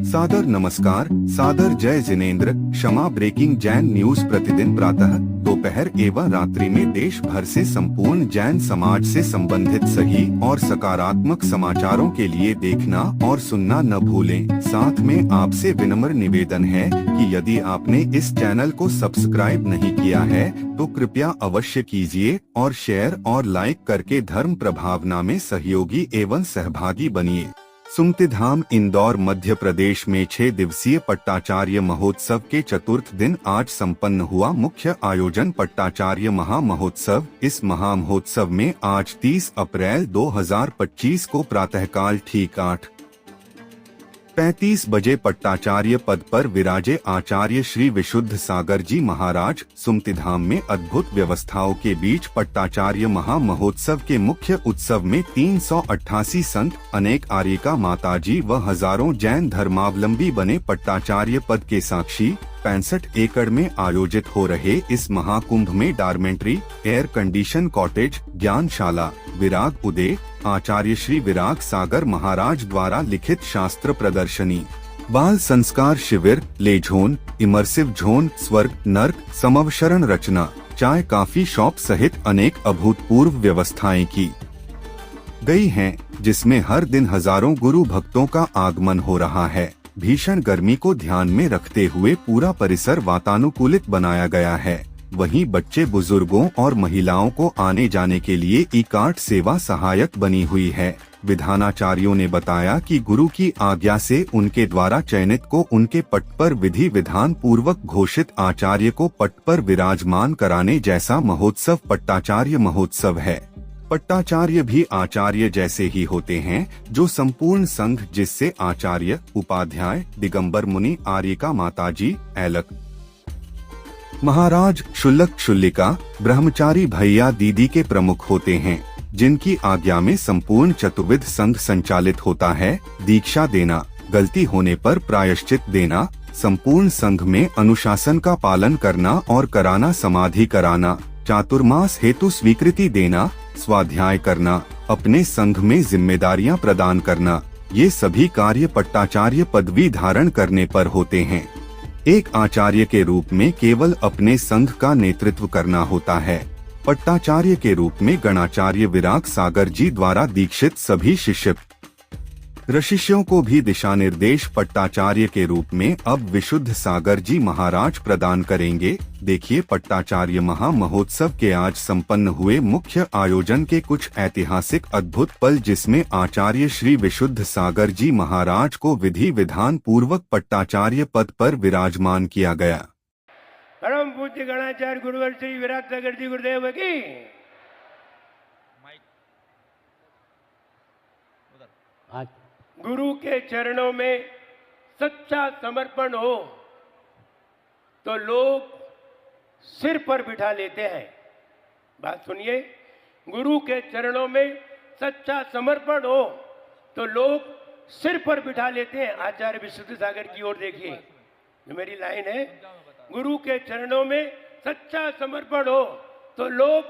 सादर नमस्कार, सादर जय जिनेंद्र। क्षमा ब्रेकिंग जैन न्यूज प्रतिदिन प्रातः दोपहर एवं रात्रि में देश भर से संपूर्ण जैन समाज से संबंधित सही और सकारात्मक समाचारों के लिए देखना और सुनना न भूलें। साथ में आपसे विनम्र निवेदन है कि यदि आपने इस चैनल को सब्सक्राइब नहीं किया है तो कृपया अवश्य कीजिए और शेयर और लाइक करके धर्म प्रभावना में सहयोगी एवं सहभागी बनिए। सुमतिधाम इंदौर मध्य प्रदेश में 6 दिवसीय पट्टाचार्य महोत्सव के चतुर्थ दिन आज संपन्न हुआ। मुख्य आयोजन पट्टाचार्य महा महोत्सव। इस महा महोत्सव में आज 30 अप्रैल 2025 को प्रातःकाल ठीक 8:35 बजे पट्टाचार्य पद पर विराजे आचार्य श्री विशुद्ध सागर जी महाराज। सुमतिधाम में अद्भुत व्यवस्थाओं के बीच पट्टाचार्य महा महोत्सव के मुख्य उत्सव में 388 संत, अनेक आर्यिका माताजी व हजारों जैन धर्मावलंबी बने पट्टाचार्य पद के साक्षी। 65 एकड़ में आयोजित हो रहे इस महाकुंभ में डॉर्मेंट्री, एयर कंडीशन कॉटेज, ज्ञानशाला, विराग उदय, आचार्य श्री विराग सागर महाराज द्वारा लिखित शास्त्र प्रदर्शनी, बाल संस्कार शिविर, ले झोन, इमर्सिव झोन, स्वर्ग नर्क, समवशरण रचना, चाय कॉफी शॉप सहित अनेक अभूतपूर्व व्यवस्थाएं की गई हैं, जिसमें हर दिन हजारों गुरु भक्तों का आगमन हो रहा है। भीषण गर्मी को ध्यान में रखते हुए पूरा परिसर वातानुकूलित बनाया गया है। वहीं बच्चे, बुजुर्गों और महिलाओं को आने जाने के लिए ई-कार्ट सेवा सहायक बनी हुई है। विधानाचार्यों ने बताया कि गुरु की आज्ञा से उनके द्वारा चयनित को उनके पट पर विधि विधान पूर्वक घोषित आचार्य को पट पर विराजमान कराने जैसा महोत्सव पट्टाचार्य महोत्सव है। पट्टाचार्य भी आचार्य जैसे ही होते हैं, जो संपूर्ण संघ, जिससे आचार्य, उपाध्याय, दिगंबर मुनि, आर्यिका माताजी, ऐलक महाराज, शुल्लक शुल्लिका, ब्रह्मचारी भैया दीदी के प्रमुख होते हैं, जिनकी आज्ञा में संपूर्ण चतुर्विध संघ संचालित होता है। दीक्षा देना, गलती होने पर प्रायश्चित देना, संपूर्ण संघ में अनुशासन का पालन करना और कराना, समाधि कराना, चातुर्मास हेतु स्वीकृति देना, स्वाध्याय करना, अपने संघ में जिम्मेदारियां प्रदान करना, ये सभी कार्य पट्टाचार्य पदवी धारण करने पर होते हैं। एक आचार्य के रूप में केवल अपने संघ का नेतृत्व करना होता है। पट्टाचार्य के रूप में गणाचार्य विराग सागर जी द्वारा दीक्षित सभी शिष्य ऋषियों को भी दिशा निर्देश पट्टाचार्य के रूप में अब विशुद्ध सागर जी महाराज प्रदान करेंगे। देखिए पट्टाचार्य महा महोत्सव के आज संपन्न हुए मुख्य आयोजन के कुछ ऐतिहासिक अद्भुत पल, जिसमें आचार्य श्री विशुद्ध सागर जी महाराज को विधि विधान पूर्वक पट्टाचार्य पद पर विराजमान किया गया। परम पूज्य गणाचार्य गुरुवर श्री विराग सागर जी गुरुदेव की गुरु के चरणों में सच्चा समर्पण हो तो लोग सिर पर बिठा लेते हैं। बात सुनिए, गुरु के चरणों में सच्चा समर्पण हो तो लोग सिर पर बिठा लेते हैं। आचार्य विशुद्ध सागर की ओर देखिए, जो मेरी लाइन है, गुरु के चरणों में सच्चा समर्पण हो तो लोग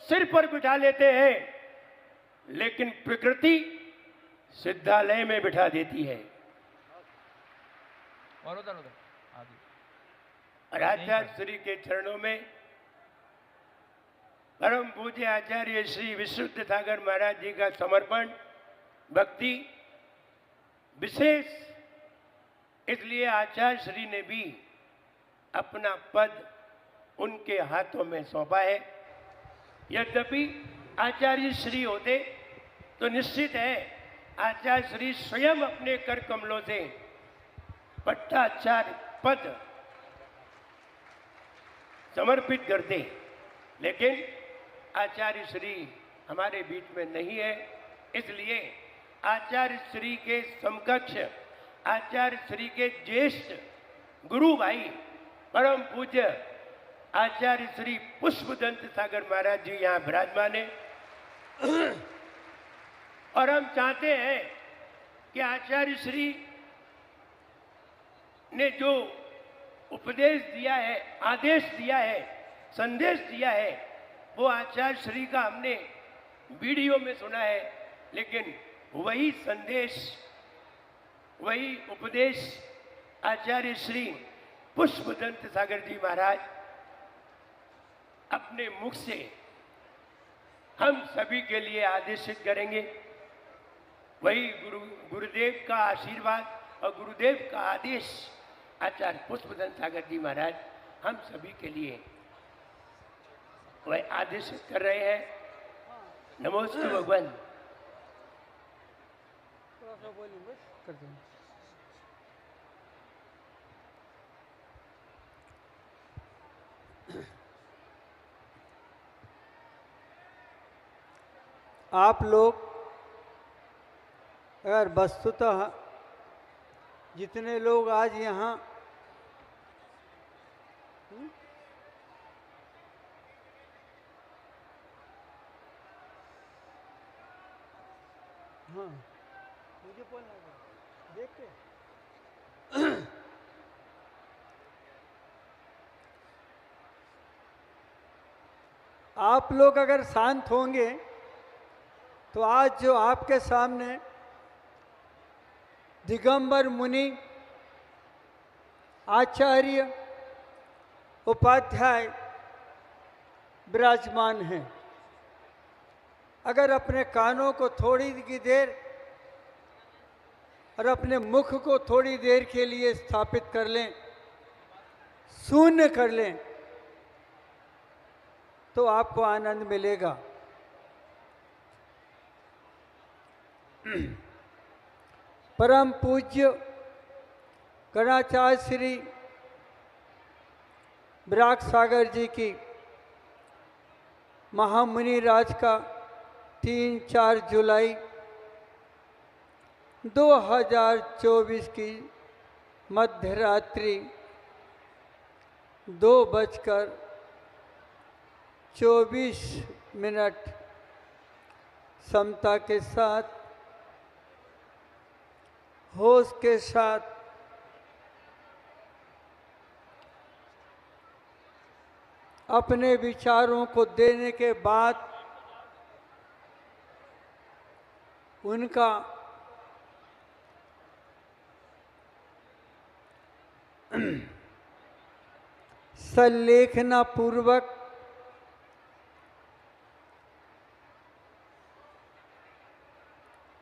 सिर पर बिठा लेते हैं, लेकिन प्रकृति सिद्धालय में बिठा देती है। और आचार्य श्री के चरणों में परम पूज्य आचार्य श्री विशुद्ध सागर महाराज जी का समर्पण, भक्ति विशेष, इसलिए आचार्य श्री ने भी अपना पद उनके हाथों में सौंपा है। यद्यपि आचार्य श्री होते तो निश्चित है आचार्य श्री स्वयं अपने कर कमलों से पट्टाचार्य पद समर्पित करते, लेकिन आचार्य श्री हमारे बीच में नहीं है। इसलिए आचार्य श्री के समकक्ष, आचार्य श्री के ज्येष्ठ गुरु भाई परम पूज्य आचार्य श्री पुष्पदंत सागर महाराज जी यहाँ विराजमान है। और हम चाहते हैं कि आचार्य श्री ने जो उपदेश दिया है, आदेश दिया है, संदेश दिया है, वो आचार्य श्री का हमने वीडियो में सुना है, लेकिन वही संदेश वही उपदेश आचार्य श्री पुष्पदंत सागर जी महाराज अपने मुख से हम सभी के लिए आदेशित करेंगे। वही गुरुदेव का आशीर्वाद और गुरुदेव का आदेश आचार्य पुष्पदंत सागर जी महाराज हम सभी के लिए वह आदेशित कर रहे हैं। नमोस्तु भगवान। थोड़ा सा बोलिए बस कर देंगे। आप लोग अगर वस्तुतः जितने लोग आज यहाँ हाँ मुझे बोलना है, देख के आप लोग अगर शांत होंगे तो आज जो आपके सामने दिगंबर मुनि आचार्य उपाध्याय विराजमान हैं। अगर अपने कानों को थोड़ी की देर और अपने मुख को थोड़ी देर के लिए स्थापित कर लें, शून्य कर लें, तो आपको आनंद मिलेगा। परम पूज्य गणाचार्य श्री विराग सागर जी की महामुनि राज का 3-4 जुलाई 2024 की मध्यरात्रि 2:24 समता के साथ, होश के साथ अपने विचारों को देने के बाद उनका संलेखना पूर्वक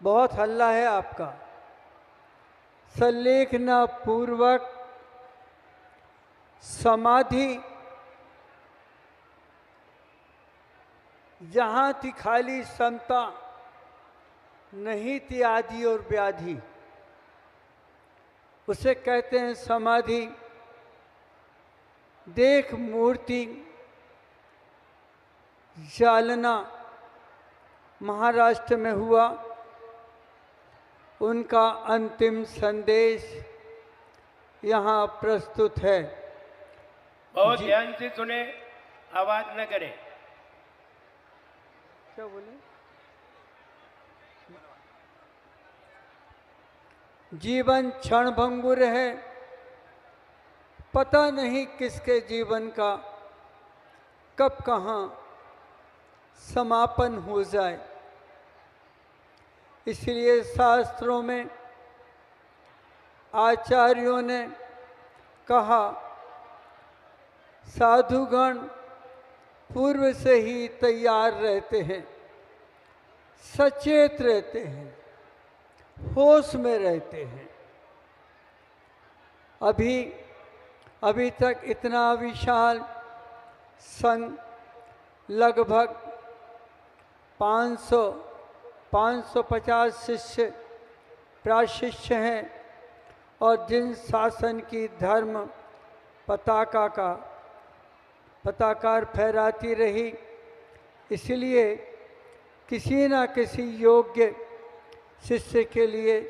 बहुत हल्ला है आपका, संलेखना पूर्वक समाधि जहाँ थी खाली समता, नहीं थी आदि और व्याधि, उसे कहते हैं समाधि। देख मूर्ति जालना महाराष्ट्र में हुआ, उनका अंतिम संदेश यहाँ प्रस्तुत है। बहुत ध्यान से सुने, आवाज न करें। क्या बोले? जीवन क्षणभंगुर है, पता नहीं किसके जीवन का कब कहाँ समापन हो जाए। इसलिए शास्त्रों में आचार्यों ने कहा, साधुगण पूर्व से ही तैयार रहते हैं, सचेत रहते हैं, होश में रहते हैं। अभी तक इतना विशाल संघ, लगभग 550 शिष्य प्राशिष्य हैं, और जिन शासन की धर्म पताकार फहराती रही, इसलिए किसी न किसी योग्य शिष्य के लिए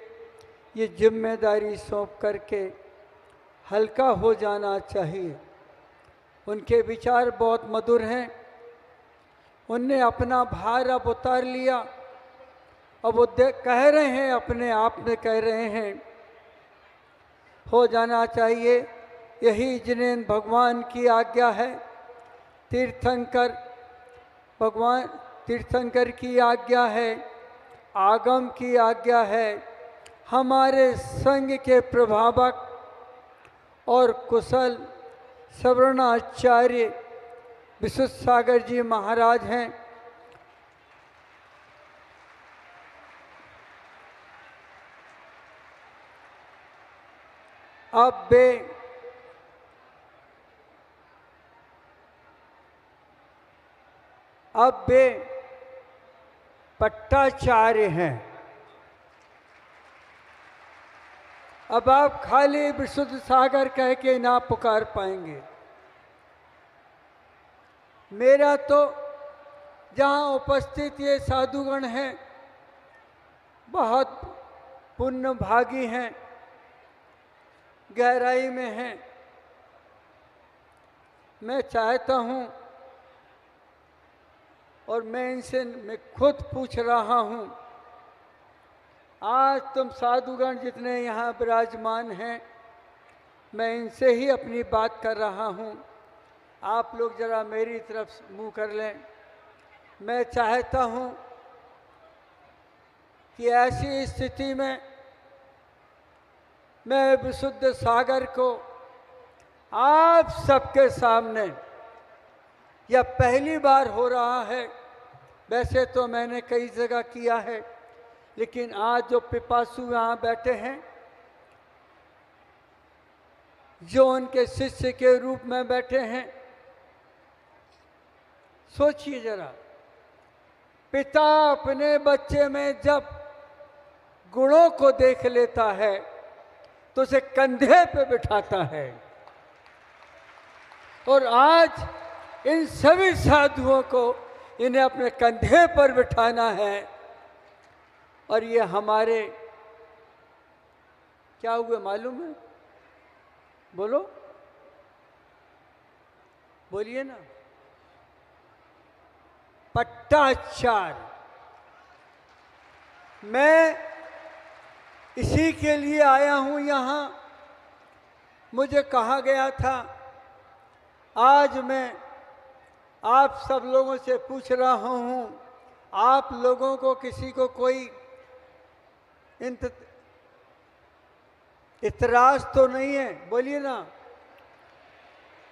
ये जिम्मेदारी सौंप करके हल्का हो जाना चाहिए। उनके विचार बहुत मधुर हैं, उनने अपना भार अब उतार लिया। अब वो कह रहे हैं, अपने आप में कह रहे हैं, हो जाना चाहिए। यही जिनेन भगवान की आज्ञा है, तीर्थंकर की आज्ञा है, आगम की आज्ञा है, हमारे संघ के प्रभावक और कुशल सवर्णाचार्य विशुद्ध सागर जी महाराज हैं। अब वे पट्टाचार्य हैं। अब आप खाली विशुद्ध सागर कह के ना पुकार पाएंगे। मेरा तो जहाँ उपस्थित ये साधुगण हैं बहुत पुण्य भागी हैं, गहराई में हैं। मैं चाहता हूँ और मैं खुद पूछ रहा हूँ, आज तुम साधुगण जितने यहाँ विराजमान हैं, मैं इनसे ही अपनी बात कर रहा हूँ। आप लोग जरा मेरी तरफ मुंह कर लें। मैं चाहता हूँ कि ऐसी स्थिति में मैं विशुद्ध सागर को आप सबके सामने, यह पहली बार हो रहा है, वैसे तो मैंने कई जगह किया है, लेकिन आज जो पिपासु यहाँ बैठे हैं, जो उनके शिष्य के रूप में बैठे हैं, सोचिए जरा, पिता अपने बच्चे में जब गुणों को देख लेता है तो उसे कंधे पे बिठाता है। और आज इन सभी साधुओं को इन्हें अपने कंधे पर बिठाना है। और ये हमारे क्या हुए मालूम है? बोलो, बोलिए ना। पट्टाचार्य। मैं इसी के लिए आया हूं यहाँ। मुझे कहा गया था, आज मैं आप सब लोगों से पूछ रहा हूँ, आप लोगों को किसी को कोई इतराज तो नहीं है? बोलिए ना।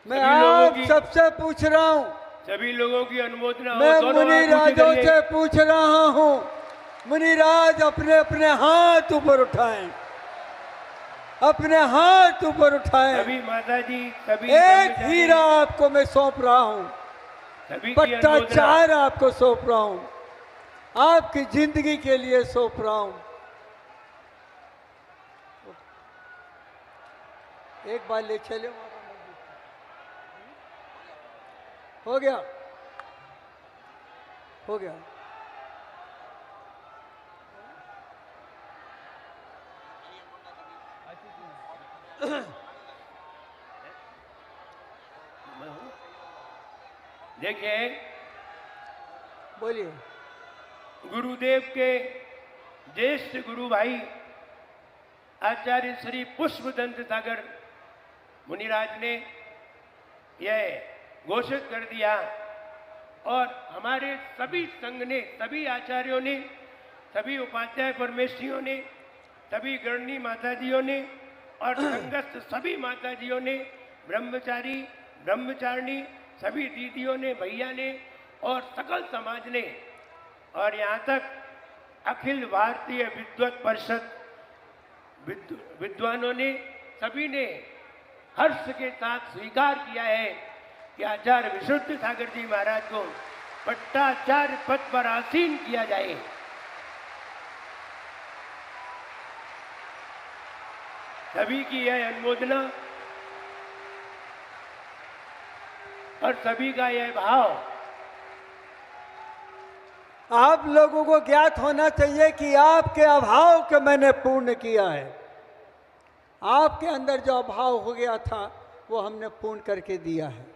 मैं आप सबसे पूछ रहा हूँ, सभी लोगों की अनुमोदन। मैं मुनिराजों से पूछ रहा हूँ, मुनिराज अपने अपने हाथ ऊपर उठाएं, अपने हाथ ऊपर उठाएं। सभी माता जी, सभी एक हीरा आपको मैं सौंप रहा हूँ, पट्टाचार्य आपको सौंप रहा हूँ, आपकी जिंदगी के लिए सौंप रहा हूँ। एक बार ले चले, हो गया, हो गया। देखिए, बोलिए। गुरुदेव के ज्येष्ठ गुरु भाई आचार्य श्री पुष्पदंत सागर मुनिराज ने यह घोषित कर दिया और हमारे सभी संघ ने, सभी आचार्यों ने, सभी उपाध्याय परमेश्वरियों ने, सभी गणनी माताजियों ने और संघस्थ सभी माताजियों ने, ब्रह्मचारी ब्रह्मचारिणी सभी दीदियों ने, भैया ने और सकल समाज ने और यहाँ तक अखिल भारतीय विद्वत परिषद विद्वानों ने, सभी ने हर्ष के साथ स्वीकार किया है कि आचार्य विशुद्ध सागर जी महाराज को पट्टाचार्य पद पर आसीन किया जाए। सभी की यह अनुमोदना और सभी का यह भाव आप लोगों को ज्ञात होना चाहिए कि आपके अभाव को मैंने पूर्ण किया है। आपके अंदर जो अभाव हो गया था वो हमने पूर्ण करके दिया है।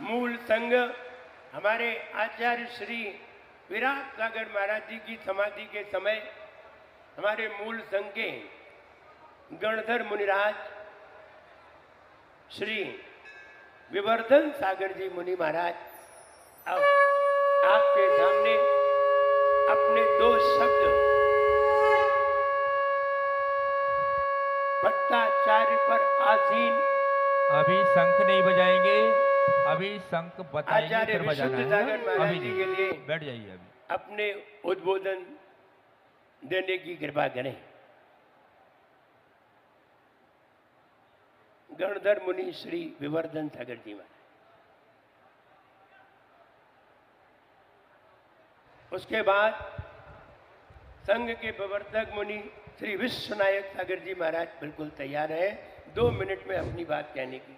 मूल संघ हमारे आचार्य श्री विराट सागर महाराज जी की समाधि के समय हमारे मूल संघ के गणधर मुनिराज श्री विवर्धन सागर जी मुनि महाराज अब आपके सामने अपने दो शब्द भट्टाचार्य पर आसीन अभी शंख नहीं बजाएंगे, अभी शंख बताएंगे आचार्य फिर बजाना विशुद्ध है। सागर महाराज अभी जी नहीं, के लिए बैठ जाइए अभी। अपने उद्बोधन देने की कृपा करें। गणधर मुनि श्री विवर्धन सागर जी महाराज। उसके बाद संघ के प्रवर्तक मुनि श्री विश्वनायक सागर जी महाराज बिल्कुल तैयार हैं 2 मिनट में अपनी बात कहने की।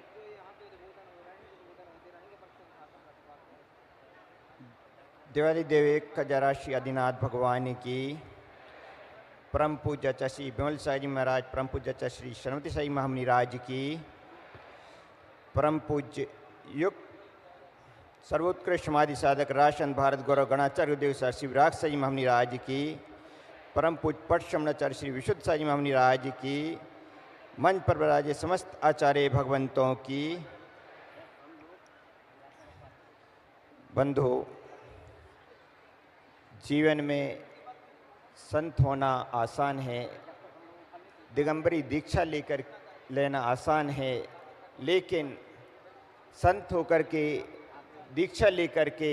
देवाली देव खजारा श्री आदिनाथ भगवान की, परम पूज्य च श्री विमल साई जी महाराज, परम पूज्य च श्री शरणवती साई महामुनि राज की, परम पूज्य युग सर्वोत्कृष्ट समाधि साधक राशन भारत गौरव गणाचार्य देव सर शिवराज साई महामुनि राज की, परम पूज्य पट श्रमणाचार्य श्री विशुद्ध साई महामुनि राज की, मंच पर विराजे समस्त आचार्य भगवंतों की। बंधु, जीवन में संत होना आसान है, दिगंबरी दीक्षा लेकर लेना आसान है, लेकिन संत होकर के दीक्षा लेकर के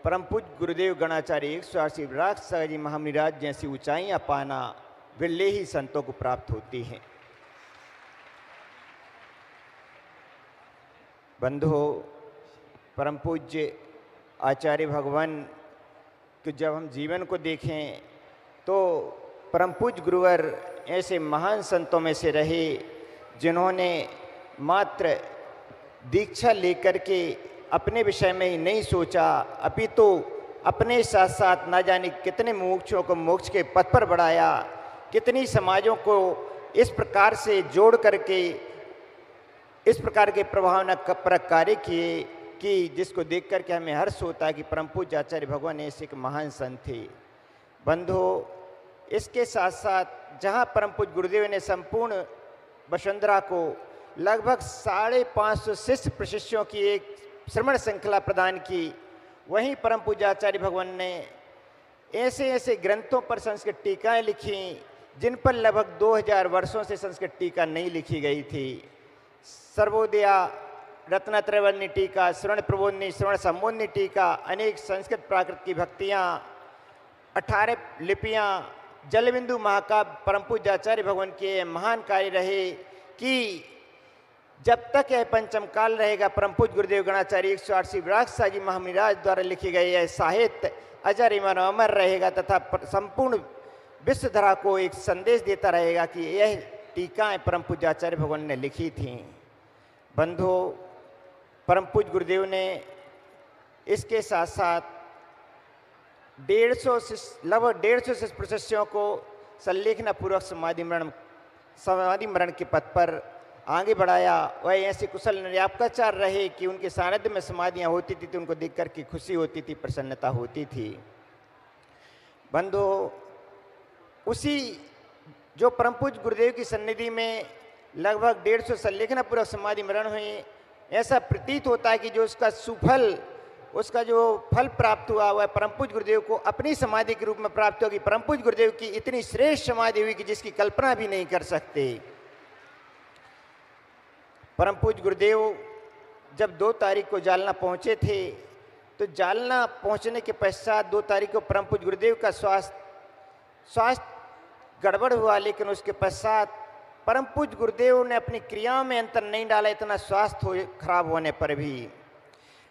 परम पूज्य गुरुदेव गणाचार्य 108 विराट सागर जी महामुनि राज जैसी ऊंचाइयां पाना विरले ही संतों को प्राप्त होती हैं। बंधुओं, परम पूज्य आचार्य भगवान तो जब हम जीवन को देखें तो परम पूज्य गुरुवर ऐसे महान संतों में से रहे जिन्होंने मात्र दीक्षा लेकर के अपने विषय में ही नहीं सोचा, अपितु तो अपने साथ साथ ना जाने कितने मोक्षों को मोक्ष के पथ पर बढ़ाया, कितनी समाजों को इस प्रकार से जोड़ करके इस प्रकार के प्रभावनात्मक कार्य किए कि जिसको देख करके हमें हर्ष होता है कि परम पूज्य आचार्य भगवान ऐसे एक महान संत थे। बंधु, इसके साथ साथ जहाँ परम पूज्य गुरुदेव ने संपूर्ण वसुंधरा को लगभग 550 शिष्य प्रशिष्यों की एक श्रवण श्रृंखला प्रदान की, वहीं परम पूज्य आचार्य भगवान ने ऐसे ऐसे ग्रंथों पर संस्कृत टीकाएँ लिखी जिन पर लगभग 2000 वर्षों से संस्कृत टीका नहीं लिखी गई थी। सर्वोदया, रत्नत्रयवर्णी टीका, श्रवण प्रबोधनी, श्रवण संबोधनी टीका, अनेक संस्कृत प्राकृत की भक्तियाँ, 18 लिपियाँ, जलबिंदु महाकाव्य परम पूज्य आचार्य भगवान के महान कार्य रहे कि जब तक यह पंचम काल रहेगा परम पूज्य गुरुदेव गणाचार्य 108 विराट साई जी महामुनि राज द्वारा लिखे गए यह साहित्य अजर अमर रहेगा तथा संपूर्ण विश्वधरा को एक संदेश देता रहेगा कि यह टीकाएँ परम पूज्य आचार्य भगवान ने लिखी थीं। बंधु, परम पूज्य गुरुदेव ने इसके साथ साथ 150 शिष्य प्रशिष्यों को संलेखना पूर्वक समाधि मरण के पथ पर आगे बढ़ाया। वह ऐसे कुशल निर्यापकाचार रहे कि उनके सानिध्य में समाधियाँ होती थी तो उनको देख कर के खुशी होती थी, प्रसन्नता होती थी। बंधु, उसी जो परम पूज्य गुरुदेव की सन्निधि में लगभग 150 संलेखना पूर्वक समाधि मरण हुई, ऐसा प्रतीत होता है कि जो उसका सुफल, उसका जो फल प्राप्त हुआ वह परम पूज्य गुरुदेव को अपनी समाधि के रूप में प्राप्त होगी। परम पूज्य गुरुदेव की इतनी श्रेष्ठ समाधि हुई कि जिसकी कल्पना भी नहीं कर सकते। परम पूज्य गुरुदेव जब 2 तारीख को जालना पहुँचे थे तो जालना पहुँचने के पश्चात 2 तारीख को परम पूज्य गुरुदेव का स्वास्थ्य गड़बड़ हुआ, लेकिन उसके पश्चात परम पूज्य गुरुदेव ने अपनी क्रियाओं में अंतर नहीं डाला। इतना स्वास्थ्य खराब होने पर भी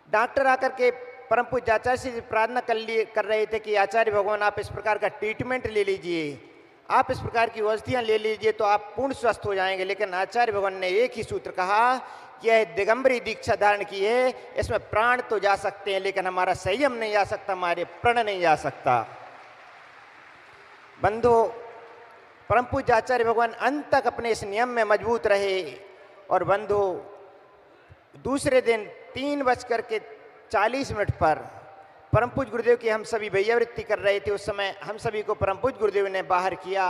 डॉक्टर आकर के परम पूज्य आचार्य से प्रार्थना कर रहे थे कि आचार्य भगवान आप इस प्रकार का ट्रीटमेंट ले लीजिए, आप इस प्रकार की औषधियाँ ले लीजिए तो आप पूर्ण स्वस्थ हो जाएंगे। लेकिन आचार्य भगवान ने एक ही सूत्र कहा कि यह दिगंबरी दीक्षा धारण की है, इसमें प्राण तो जा सकते हैं लेकिन हमारा संयम नहीं जा सकता, हमारे प्रण नहीं जा सकता। बंधु, परम पूज्य आचार्य भगवान अंत तक अपने इस नियम में मजबूत रहे। और बंधु, दूसरे दिन 3:40 पर परम पूज्य गुरुदेव की हम सभी भैयावृत्ति कर रहे थे। उस समय हम सभी को परम पूज्य गुरुदेव ने बाहर किया।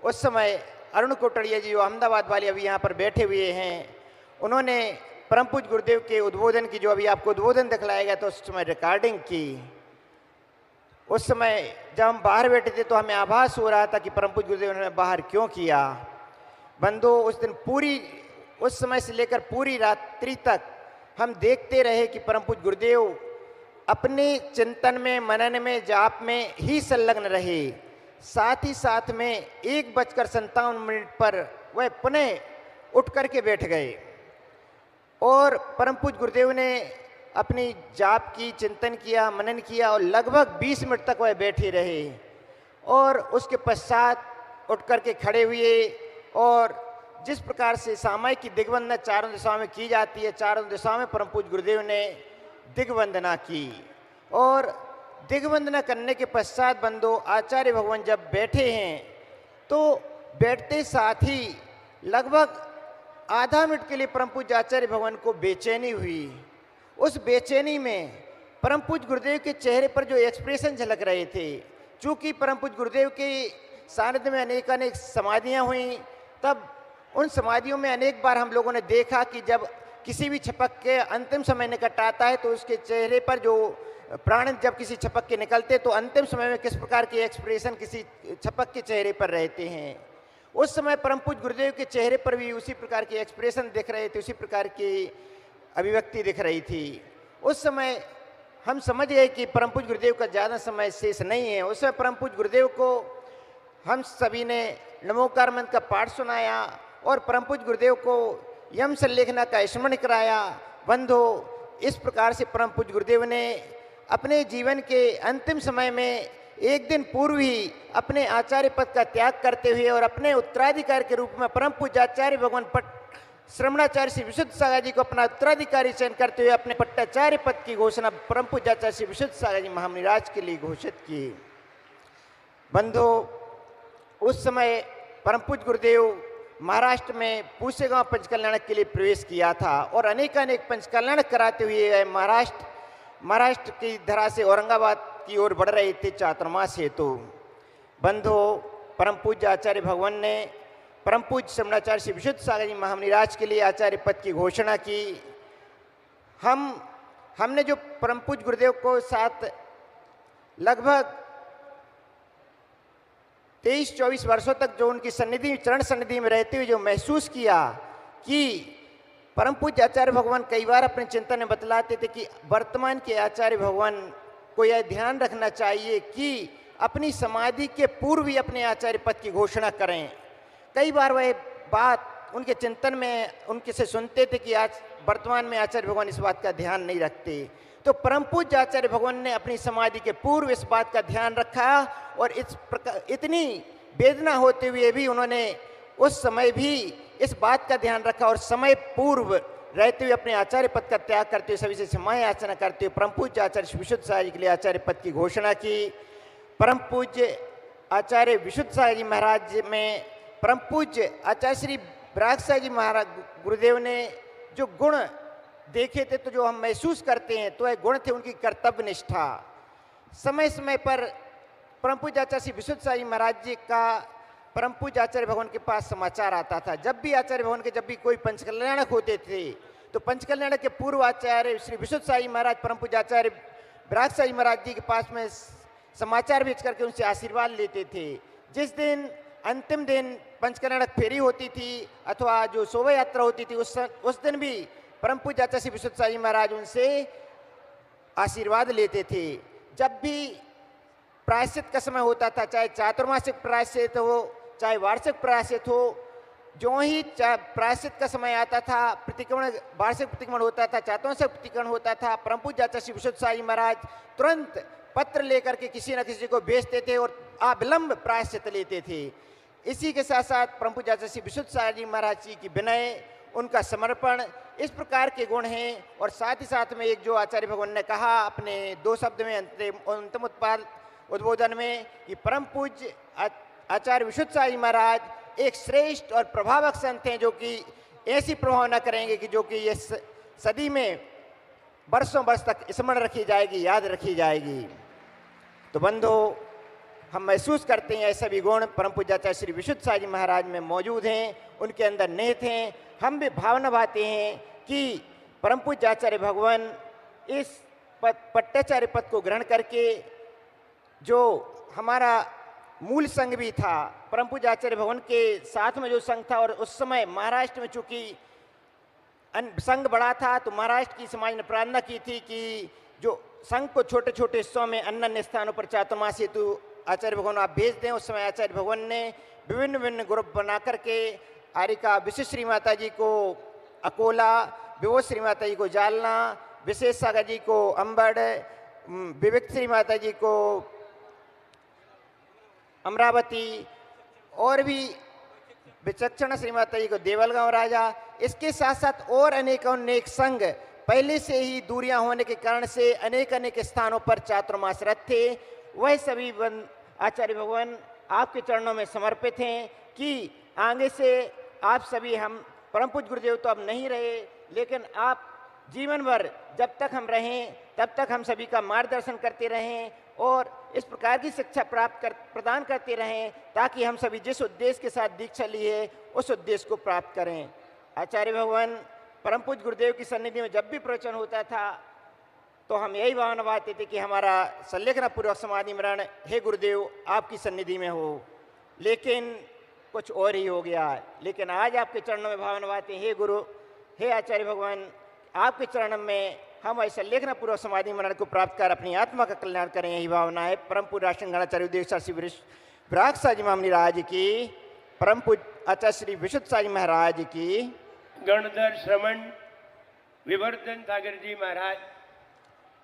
उस समय अरुण कोटड़िया जी जो अहमदाबाद वाले अभी यहाँ पर बैठे हुए हैं, उन्होंने परम पूज्य गुरुदेव के उद्बोधन की, जो अभी आपको उद्बोधन दिखलाया गया तो उस समय रिकॉर्डिंग की। उस समय जब हम बाहर बैठे थे तो हमें आभास हो रहा था कि परम पूज्य गुरुदेव ने बाहर क्यों किया। बंधु, उस दिन उस समय से लेकर पूरी रात्रि तक हम देखते रहे कि परम पूज्य गुरुदेव अपने चिंतन में, मनन में, जाप में ही संलग्न रहे। साथ ही साथ में 1:57 पर वह पुनः उठ करके बैठ गए और परम पूज्य गुरुदेव ने अपनी जाप की, चिंतन किया, मनन किया और लगभग 20 मिनट तक वह बैठे रहे और उसके पश्चात उठ करके खड़े हुए और जिस प्रकार से सामायिक की दिग्वंदना चारों दिशाओं में की जाती है, चारों दिशाओं में परम पूज्य गुरुदेव ने दिग्वंदना की और दिग्वंदना करने के पश्चात बंधु आचार्य भगवान जब बैठे हैं तो बैठते साथ ही लगभग आधा मिनट के लिए परम पूज्य आचार्य भगवान को बेचैनी हुई। उस बेचैनी में परम पूज्य गुरुदेव के चेहरे पर जो एक्सप्रेशन झलक रहे थे, चूंकि परम पूज्य गुरुदेव के सानिध्य में अनेक समाधियां हुई, तब उन समाधियों में अनेक बार हम लोगों ने देखा कि जब किसी भी छपक के अंतिम समय निकट आता है तो उसके चेहरे पर जो प्राण जब किसी छपक के निकलते तो अंतिम समय में किस प्रकार के एक्सप्रेशन किसी छपक के चेहरे पर रहते हैं। उस समय परम पूज्य गुरुदेव के चेहरे पर भी उसी प्रकार के एक्सप्रेशन दिख रहे थे, उसी प्रकार की अभिव्यक्ति दिख रही थी। उस समय हम समझ गए कि परम पूज्य गुरुदेव का ज़्यादा समय शेष नहीं है। उस समय परम पूज्य गुरुदेव को हम सभी ने नमोकार मंत्र का पाठ सुनाया और परम पूज्य गुरुदेव को यम संलेखना का स्मरण कराया। बंधु, इस प्रकार से परम पूज्य गुरुदेव ने अपने जीवन के अंतिम समय में एक दिन पूर्व ही अपने आचार्य पद का त्याग करते हुए और अपने उत्तराधिकारी के रूप में परम पूज्य आचार्य भगवान श्रवणाचार्य श्री विशुद्ध सागर जी को अपना उत्तराधिकारी चयन करते हुए अपने पट्टाचार्य पद की घोषणा परम पूज्य आचार्य श्री विशुद्ध सागर जी महामुनिराज के लिए घोषित की। बंधु, उस समय परम पूज्य गुरुदेव महाराष्ट्र में पूसेगांव पंचकल्याण के लिए प्रवेश किया था और अनेक पंचकल्याण कराते हुए महाराष्ट्र की धरा से औरंगाबाद की ओर बढ़ रहे थे चातुर्मास हेतु। बंधु, परम पूज्य आचार्य भगवान ने परम पूज्य श्रवणाचार्य श्री विशुद्ध सागर जी महामुनिराज के लिए आचार्य पद की घोषणा की। हमने जो परम पूज्य गुरुदेव को साथ लगभग 23-24 वर्षों तक जो उनकी सन्निधि, चरण सन्निधि में रहते हुए जो महसूस किया कि परम पूज्य आचार्य भगवान कई बार अपने चिंतन में बतलाते थे कि वर्तमान के आचार्य भगवान को यह ध्यान रखना चाहिए कि अपनी समाधि के पूर्व ही अपने आचार्य पद की घोषणा करें। कई बार वह बात उनके चिंतन में उनके से सुनते थे कि आज वर्तमान में आचार्य भगवान इस बात का ध्यान नहीं रखते, तो परम पूज्य आचार्य भगवान ने अपनी समाधि के पूर्व इस बात का ध्यान रखा और इतनी वेदना होते हुए भी उन्होंने उस समय भी इस बात का ध्यान रखा और समय पूर्व रहते हुए अपने आचार्य पद का त्याग करते हुए सभी से क्षमा याचना करते हुए परम पूज्य आचार्य श्री विशुद्ध सागर जी के लिए आचार्य पद की घोषणा की। परम पूज्य आचार्य विशुद्ध सागर जी महाराज में परम पूज्य आचार्य श्री विराग सागर जी महाराज गुरुदेव ने जो गुण देखे थे, तो जो हम महसूस करते हैं तो वह गुण थे उनकी कर्तव्य निष्ठा। समय समय पर परम पूज्य आचार्य श्री विशुद्ध सागर जी महाराज जी का परम पूज्य आचार्य भगवान के पास समाचार आता था। जब भी आचार्य भगवान के जब भी कोई पंचकल्याणक होते थे तो पंचकल्याणक के पूर्व आचार्य श्री विशुद्ध सागर जी महाराज परम पूज्य आचार्य विराग सागर जी महाराज जी के पास में समाचार भेज करके उनसे आशीर्वाद लेते थे। जिस दिन अंतिम दिन पंचकल्याणक फेरी होती थी अथवा जो शोभा यात्रा होती थी उस दिन भी परम पूज्य आचार्य श्री विशुद्ध सागर जी महाराज उनसे आशीर्वाद लेते थे। जब भी प्रायश्चित का समय होता था, चाहे चातुर्मासिक प्रायश्चित हो चाहे वार्षिक प्रायश्चित हो, जो ही प्रायश्चित का समय आता था, प्रतिक्रमण वार्षिक प्रतिक्रमण होता था, चातुर्मासिक प्रतिक्रमण होता था, परम पूज्य आचार्य श्री विशुद्ध सागर जी महाराज तुरंत पत्र लेकर के किसी न किसी को भेजते थे और अविलंब प्रायश्चित लेते थे। इसी के साथ साथ परम पूज्य आचार्य श्री विशुद्ध सागर जी महाराज जी की विनय, उनका समर्पण, इस प्रकार के गुण हैं। और साथ ही साथ में एक जो आचार्य भगवान ने कहा अपने 2 शब्द में अंतिम उद्बोधन में कि परम पूज्य आचार्य विशुद्ध सागर जी महाराज एक श्रेष्ठ और प्रभावक संत हैं जो कि ऐसी प्रभावना करेंगे कि जो कि ये सदी में वर्षों वर्ष तक स्मरण रखी जाएगी, याद रखी जाएगी। तो बंधु, हम महसूस करते हैं ऐसे भी गुण परम पूज्य आचार्य श्री विशुद्ध सागर जी महाराज में मौजूद हैं, उनके अंदर निहित हैं। हम भी भावना भाते हैं कि परम पूज्य आचार्य भगवान इस पट्टाचार्य पद को ग्रहण करके जो हमारा मूल संघ भी था, परम पूज्य आचार्य भगवान के साथ में जो संघ था, और उस समय महाराष्ट्र में चूंकि संघ बड़ा था तो महाराष्ट्र की समाज ने प्रार्थना की थी कि जो संघ को छोटे छोटे हिस्सों में अन्य अन्य स्थानों पर चातुर्मास हेतु आचार्य भगवान आप भेज दें। उस समय आचार्य भगवान ने विभिन्न विभिन्न ग्रुप बना करके आरिका विशिष्ट श्री माता जी को अकोला, विभोज श्री माता जी को जालना, विशेष सागर जी को अंबड़, विविक श्री माता जी को अमरावती, और भी विचक्षण श्री माता जी को देवलगांव राजा। इसके साथ साथ और अनेक संघ पहले से ही दूरियां होने के कारण से अनेक स्थानों पर चातुर्मासरत थे। वह सभी आचार्य भगवान आपके चरणों में समर्पित हैं कि आगे से आप सभी, हम परम पूज्य गुरुदेव तो अब नहीं रहे, लेकिन आप जीवन भर जब तक हम रहें तब तक हम सभी का मार्गदर्शन करते रहें और इस प्रकार की शिक्षा प्रदान करते रहें ताकि हम सभी जिस उद्देश्य के साथ दीक्षा लिए उस उद्देश्य को प्राप्त करें। आचार्य भगवान परम पूज्य गुरुदेव की सन्निधि में जब भी प्रवचन होता था तो हम यही भावना बांधते थे कि हमारा संलेखना पूर्वक समाधि मरण हे गुरुदेव आपकी सन्निधि में हो, लेकिन कुछ और ही हो गया। लेकिन आज आपके चरणों में भावना बांधते हैं, हे गुरु, हे आचार्य भगवान, आपके चरण में हम ऐसा लेखना पूर्वक समाधि मरण को प्राप्त कर अपनी आत्मा का कल्याण करें, यही भावना है। परम पूज्य राष्ट्रगणाचार्य उदय श्री विराग साजी मामनी राज की, परम पूज्य आचार्य श्री विशुद्ध साजी महाराज की, गणधर श्रवण विवर्धन सागर जी महाराज,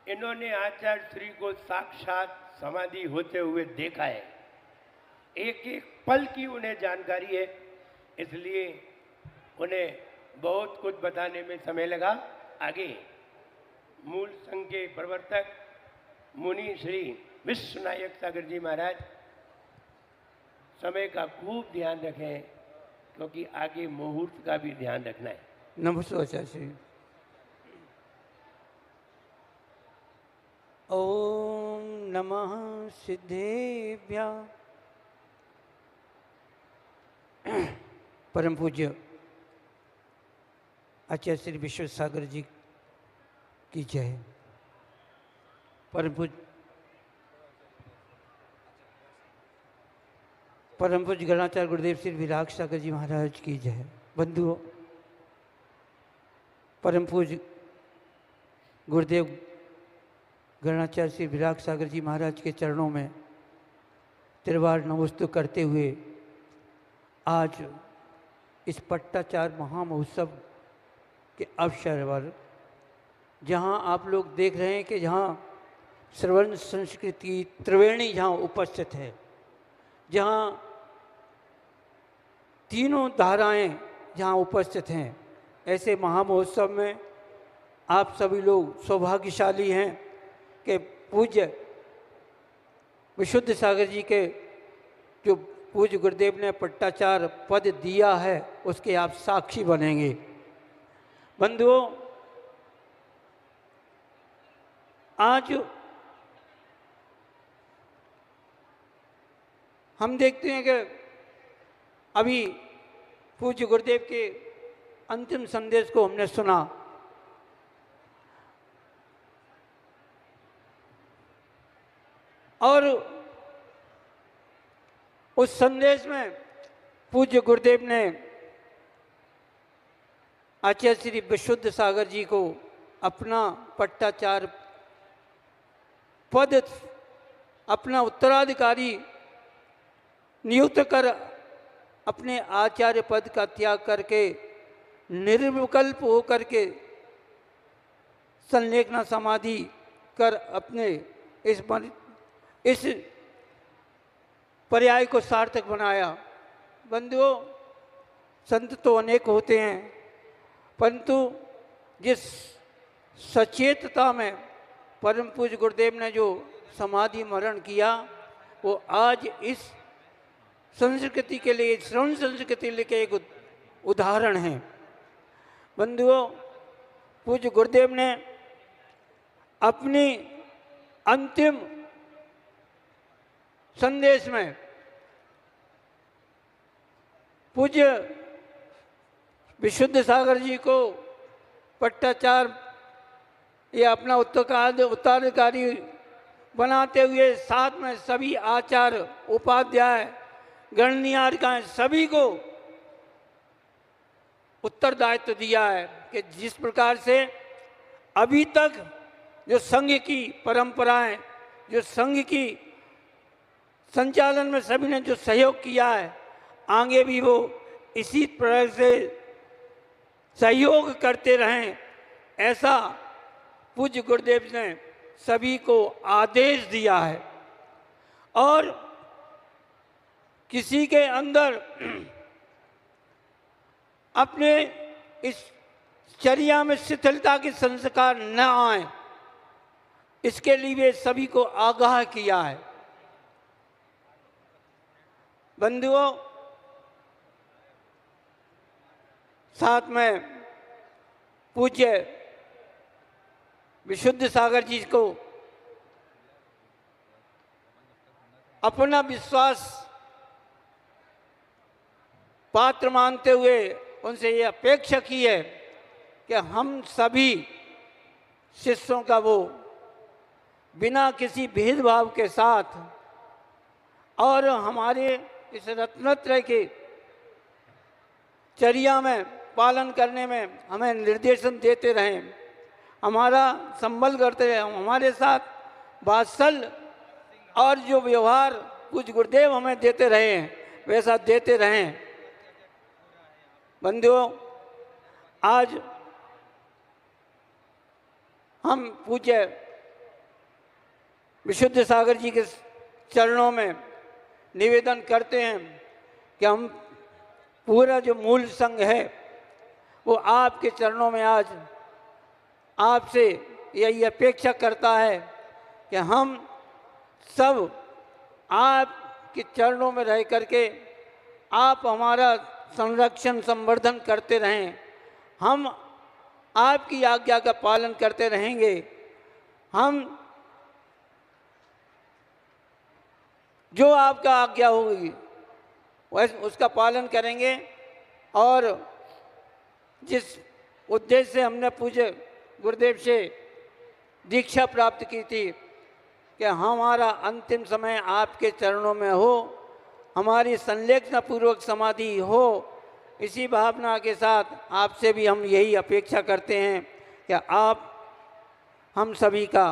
इन्होंने आचार्य श्री को साक्षात समाधि होते हुए देखा है। एक एक पल की उन्हें जानकारी है, इसलिए उन्हें बहुत कुछ बताने में समय लगा। आगे मूल संघ के प्रवर्तक मुनि श्री विश्वनायक सागर जी महाराज समय का खूब ध्यान रखें, क्योंकि आगे मुहूर्त का भी ध्यान रखना है। नमस्ते आचार्य श्री। ओम नमः सिद्धेभ्य। परम पूज्य आचार्य श्री विश्व सागर जी की जय। परम पूज्य गणाचार्य गुरुदेव श्री विराग सागर जी महाराज की जय। बंधुओं, परम पूज्य गुरुदेव गणाचार्य श्री विराग सागर जी महाराज के चरणों में त्रिवार नमस्तु करते हुए आज इस पट्टाचार महामहोत्सव के अवसर पर, जहाँ आप लोग देख रहे हैं कि जहाँ श्रवण संस्कृति त्रिवेणी जहाँ उपस्थित है, जहाँ तीनों धाराएं जहाँ उपस्थित हैं, ऐसे महामहोत्सव में आप सभी लोग सौभाग्यशाली हैं कि पूज्य विशुद्ध सागर जी के जो पूज्य गुरुदेव ने पट्टाचार पद दिया है उसके आप साक्षी बनेंगे। बंधुओं, आज हम देखते हैं कि अभी पूज्य गुरुदेव के अंतिम संदेश को हमने सुना, और उस संदेश में पूज्य गुरुदेव ने आचार्य श्री विशुद्ध सागर जी को अपना पट्टाचार पद, अपना उत्तराधिकारी नियुक्त कर अपने आचार्य पद का त्याग करके निर्विकल्प होकर के संलेखना समाधि कर अपने इस पर्याय को सार्थक बनाया। बंधुओं, संत तो अनेक होते हैं, परंतु जिस सचेतता में परम पूज्य गुरुदेव ने जो समाधि मरण किया, वो आज इस संस्कृति के लिए, श्रवण संस्कृति के लिए एक उदाहरण है। बंधुओं, पूज्य गुरुदेव ने अपनी अंतिम संदेश में पूज्य विशुद्ध सागर जी को पट्टाचार या अपना उत्तराधिकारी बनाते हुए साथ में सभी आचार्य, उपाध्याय, गणनीयार्काएं सभी को उत्तरदायित्व दिया है कि जिस प्रकार से अभी तक जो संघ की परंपराएं, जो संघ की संचालन में सभी ने जो सहयोग किया है, आगे भी वो इसी प्रकार से सहयोग करते रहें, ऐसा पूज्य गुरुदेव ने सभी को आदेश दिया है। और किसी के अंदर अपने इस चर्या में शिथिलता के संस्कार न आए, इसके लिए सभी को आगाह किया है। बंधुओं, साथ में पूज्य विशुद्ध सागर जी को अपना विश्वास पात्र मानते हुए उनसे ये अपेक्षा की है कि हम सभी शिष्यों का वो बिना किसी भेदभाव के साथ और हमारे इस रत्नत्रय के चर्या में पालन करने में हमें निर्देशन देते रहें, हमारा संबल करते रहें, हमारे साथ वात्सल्य और जो व्यवहार कुछ गुरुदेव हमें देते रहे हैं वैसा देते रहें। बंधुओं, आज हम पूज्य विशुद्ध सागर जी के चरणों में निवेदन करते हैं कि हम पूरा जो मूल संघ है वो आपके चरणों में आज आपसे यही अपेक्षा करता है कि हम सब आपके चरणों में रह करके आप हमारा संरक्षण संवर्धन करते रहें, हम आपकी आज्ञा का पालन करते रहेंगे। हम जो आपका आज्ञा होगी वैसे उसका पालन करेंगे और जिस उद्देश्य से हमने पूज्य गुरुदेव से दीक्षा प्राप्त की थी कि हमारा अंतिम समय आपके चरणों में हो, हमारी संलेखना पूर्वक समाधि हो, इसी भावना के साथ आपसे भी हम यही अपेक्षा करते हैं कि आप हम सभी का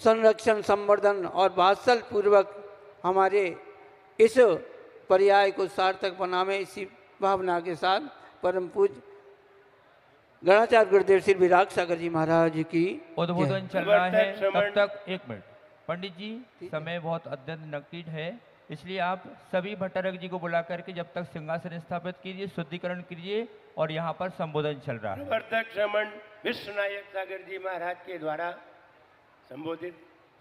संरक्षण संवर्धन और वात्सल्य पूर्वक हमारे इस पर्याय को सार्थक बनावे। इसी भावना के साथ परम पूज्य गणाचार्य गुरुदेव श्री विराग सागर जी महाराज की उद्बोधन चल रहा है। तब तक एक मिनट पंडित जी, समय बहुत अत्यंत नकद है, इसलिए आप सभी भट्टारक जी को बुला करके जब तक सिंहासन स्थापित कीजिए, शुद्धिकरण कीजिए और यहाँ पर संबोधन चल रहा है। प्रवर्तक श्रमण विश्वनायक सागर जी महाराज के द्वारा संबोधित।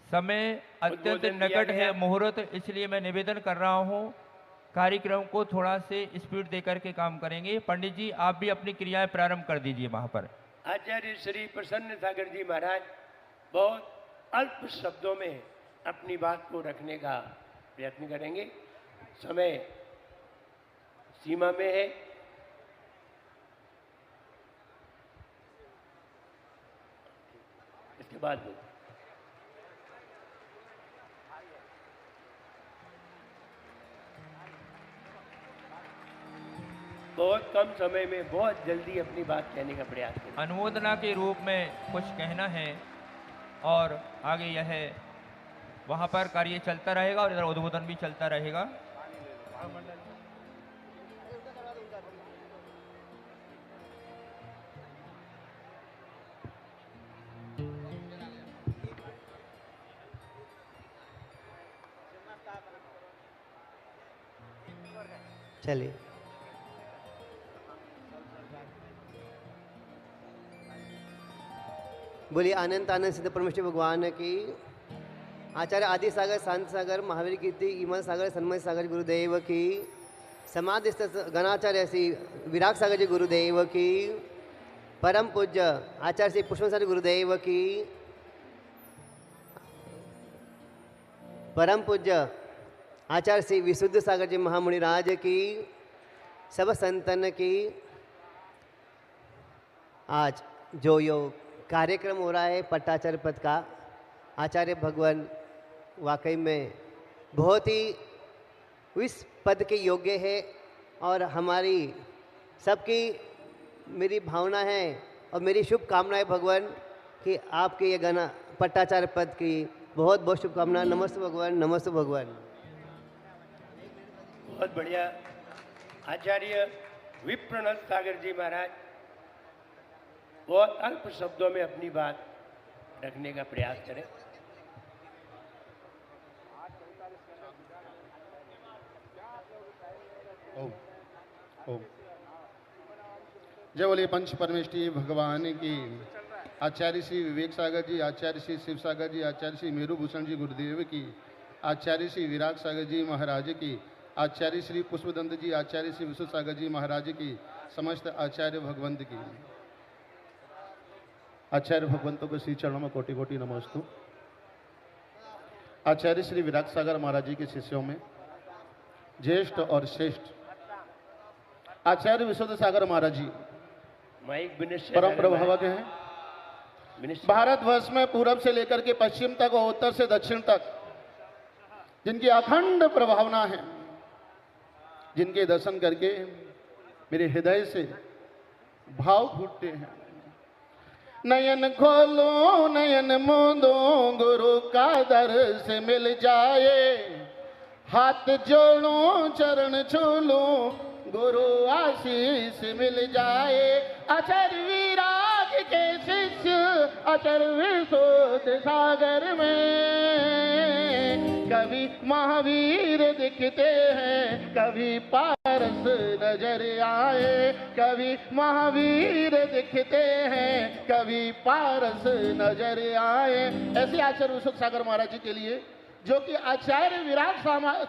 समय अत्यंत निकट है, मुहूर्त, इसलिए मैं निवेदन कर रहा हूँ कार्यक्रम को थोड़ा से स्पीड देकर के काम करेंगे। पंडित जी, आप भी अपनी क्रियाएं प्रारंभ कर दीजिए वहां पर। आचार्य श्री प्रसन्न सागर जी महाराज बहुत अल्प शब्दों में अपनी बात को रखने का प्रयत्न करेंगे। समय सीमा में है। इसके बाद में बहुत कम समय में बहुत जल्दी अपनी बात कहने का प्रयास करें। अनुमोदना के रूप में कुछ कहना है और आगे यह वहाँ पर कार्य चलता रहेगा और इधर उद्बोधन भी चलता रहेगा। चलिए, बोलिए आनंद आनंद सिद्ध परमेश्वर भगवान की। आचार्य आदि सागर, शांत सागर, महावीर कीर्ति, इमल सागर, सन्मय सागर गुरुदेव की। समाधि गणाचार्य श्री विराग सागर जी गुरुदेव की। परम पूज्य आचार्य श्री पुष्प सागर गुरुदेव की। परम पूज्य आचार्य श्री विशुद्ध सागर जी महामुनिराज की। सब संतन की। आज जो योग कार्यक्रम हो रहा है पट्टाचार्य पद का, आचार्य भगवान वाकई में बहुत ही इस पद के योग्य है और हमारी सबकी मेरी भावना है और मेरी शुभकामनाएं भगवान कि आपके ये गाना पट्टाचार्य पद की बहुत बहुत शुभकामनाएं। नमस्ते भगवान, नमस्ते भगवान। बहुत बढ़िया। आचार्य विप्रनाथ सागर जी महाराज बहुत अल्प शब्दों में अपनी बात रखने का प्रयास करें। ओम ओम। जय बोलिए पंच परमेष्ठी भगवान की। आचार्य श्री विवेक सागर जी, आचार्य श्री शिव सागर जी, आचार्य श्री मेरू भूषण जी गुरुदेव की, आचार्य श्री विराग सागर जी महाराज की, आचार्य श्री पुष्पदंत जी, आचार्य श्री विशुद्ध सागर जी महाराज की, समस्त आचार्य भगवंत की। आचार्य भगवंतों के श्री चरणों में कोटि कोटि नमस्तु। आचार्य श्री विराग सागर महाराज जी के शिष्यों में ज्येष्ठ और श्रेष्ठ आचार्य विशुद्ध सागर महाराज जी परम प्रभावक हैं। भारतवर्ष में पूरब से लेकर के पश्चिम तक और उत्तर से दक्षिण तक जिनकी अखंड प्रभावना है, जिनके दर्शन करके मेरे हृदय से भाव फूटते हैं। नयन खोलो नयन मूंदो गुरु का दर्श मिल जाए, हाथ जोड़ो चरण छू लो गुरु आशीष मिल जाए। आचार्य विराग के शिष्य आचार्य विशुद्ध सागर में कभी महावीर दिखते हैं, कभी पारस नजर आए। कभी महावीर दिखते हैं, कभी पारस नजर आए। ऐसे आचार्य विशुद्ध सागर महाराज जी के लिए, जो कि आचार्य विराग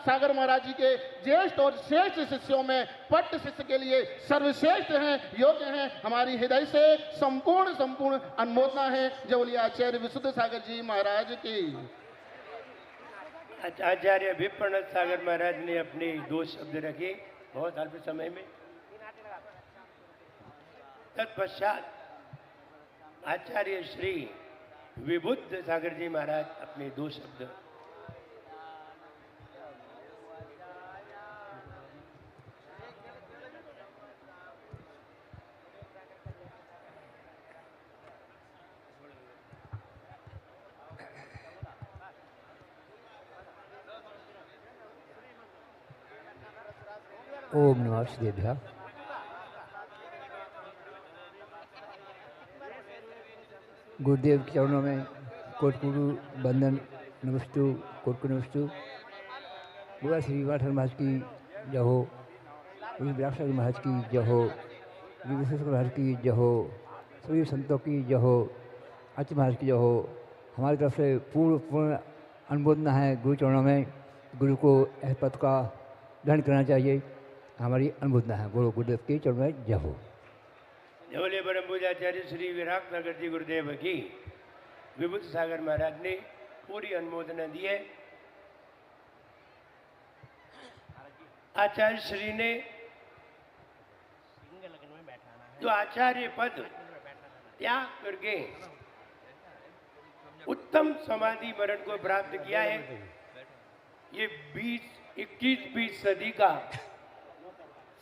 सागर महाराज जी के ज्येष्ठ और श्रेष्ठ शिष्यों में पट्ट शिष्य के लिए सर्वश्रेष्ठ हैं, योग्य हैं, हमारी हृदय से संपूर्ण अनुमोदना है। जय बोलिए आचार्य विशुद्ध सागर जी महाराज की। आचार्य विप्रनाथ सागर महाराज ने अपने 2 शब्द रखे बहुत अल्प समय में। तत्पश्चात आचार्य श्री विबुद्ध सागर जी महाराज अपने 2 शब्द। ओम नमः शिवाय। गुरुदेव के चरणों में कोटकुरु बंदन नमस्तु, कोटकु नमस्तु। गुरु श्री वाठर महाराज की जय हो, गुरु विराग महाराज की जय हो, गुरु विश्वेश्वर महाराज की जय हो, सभी संतों की जय हो, आचार्य महाराज की जय हो। हमारी तरफ से पूर्ण अनुमोदना है गुरु चरणों में। गुरु को इस पद का ग्रहण करना चाहिए, हमारी अनुमोदना है। गुरु गुरुदेव के चरणों में जय हो। जय बोले परम पूज्याचार्य श्री विराग सागर जी गुरुदेव की। विभुद्ध सागर महाराज ने पूरी अनुमोदना दी है। आचार्य श्री ने जो आचार्य पद त्याग करके उत्तम समाधि मरण को प्राप्त किया है, ये 21वीं सदी का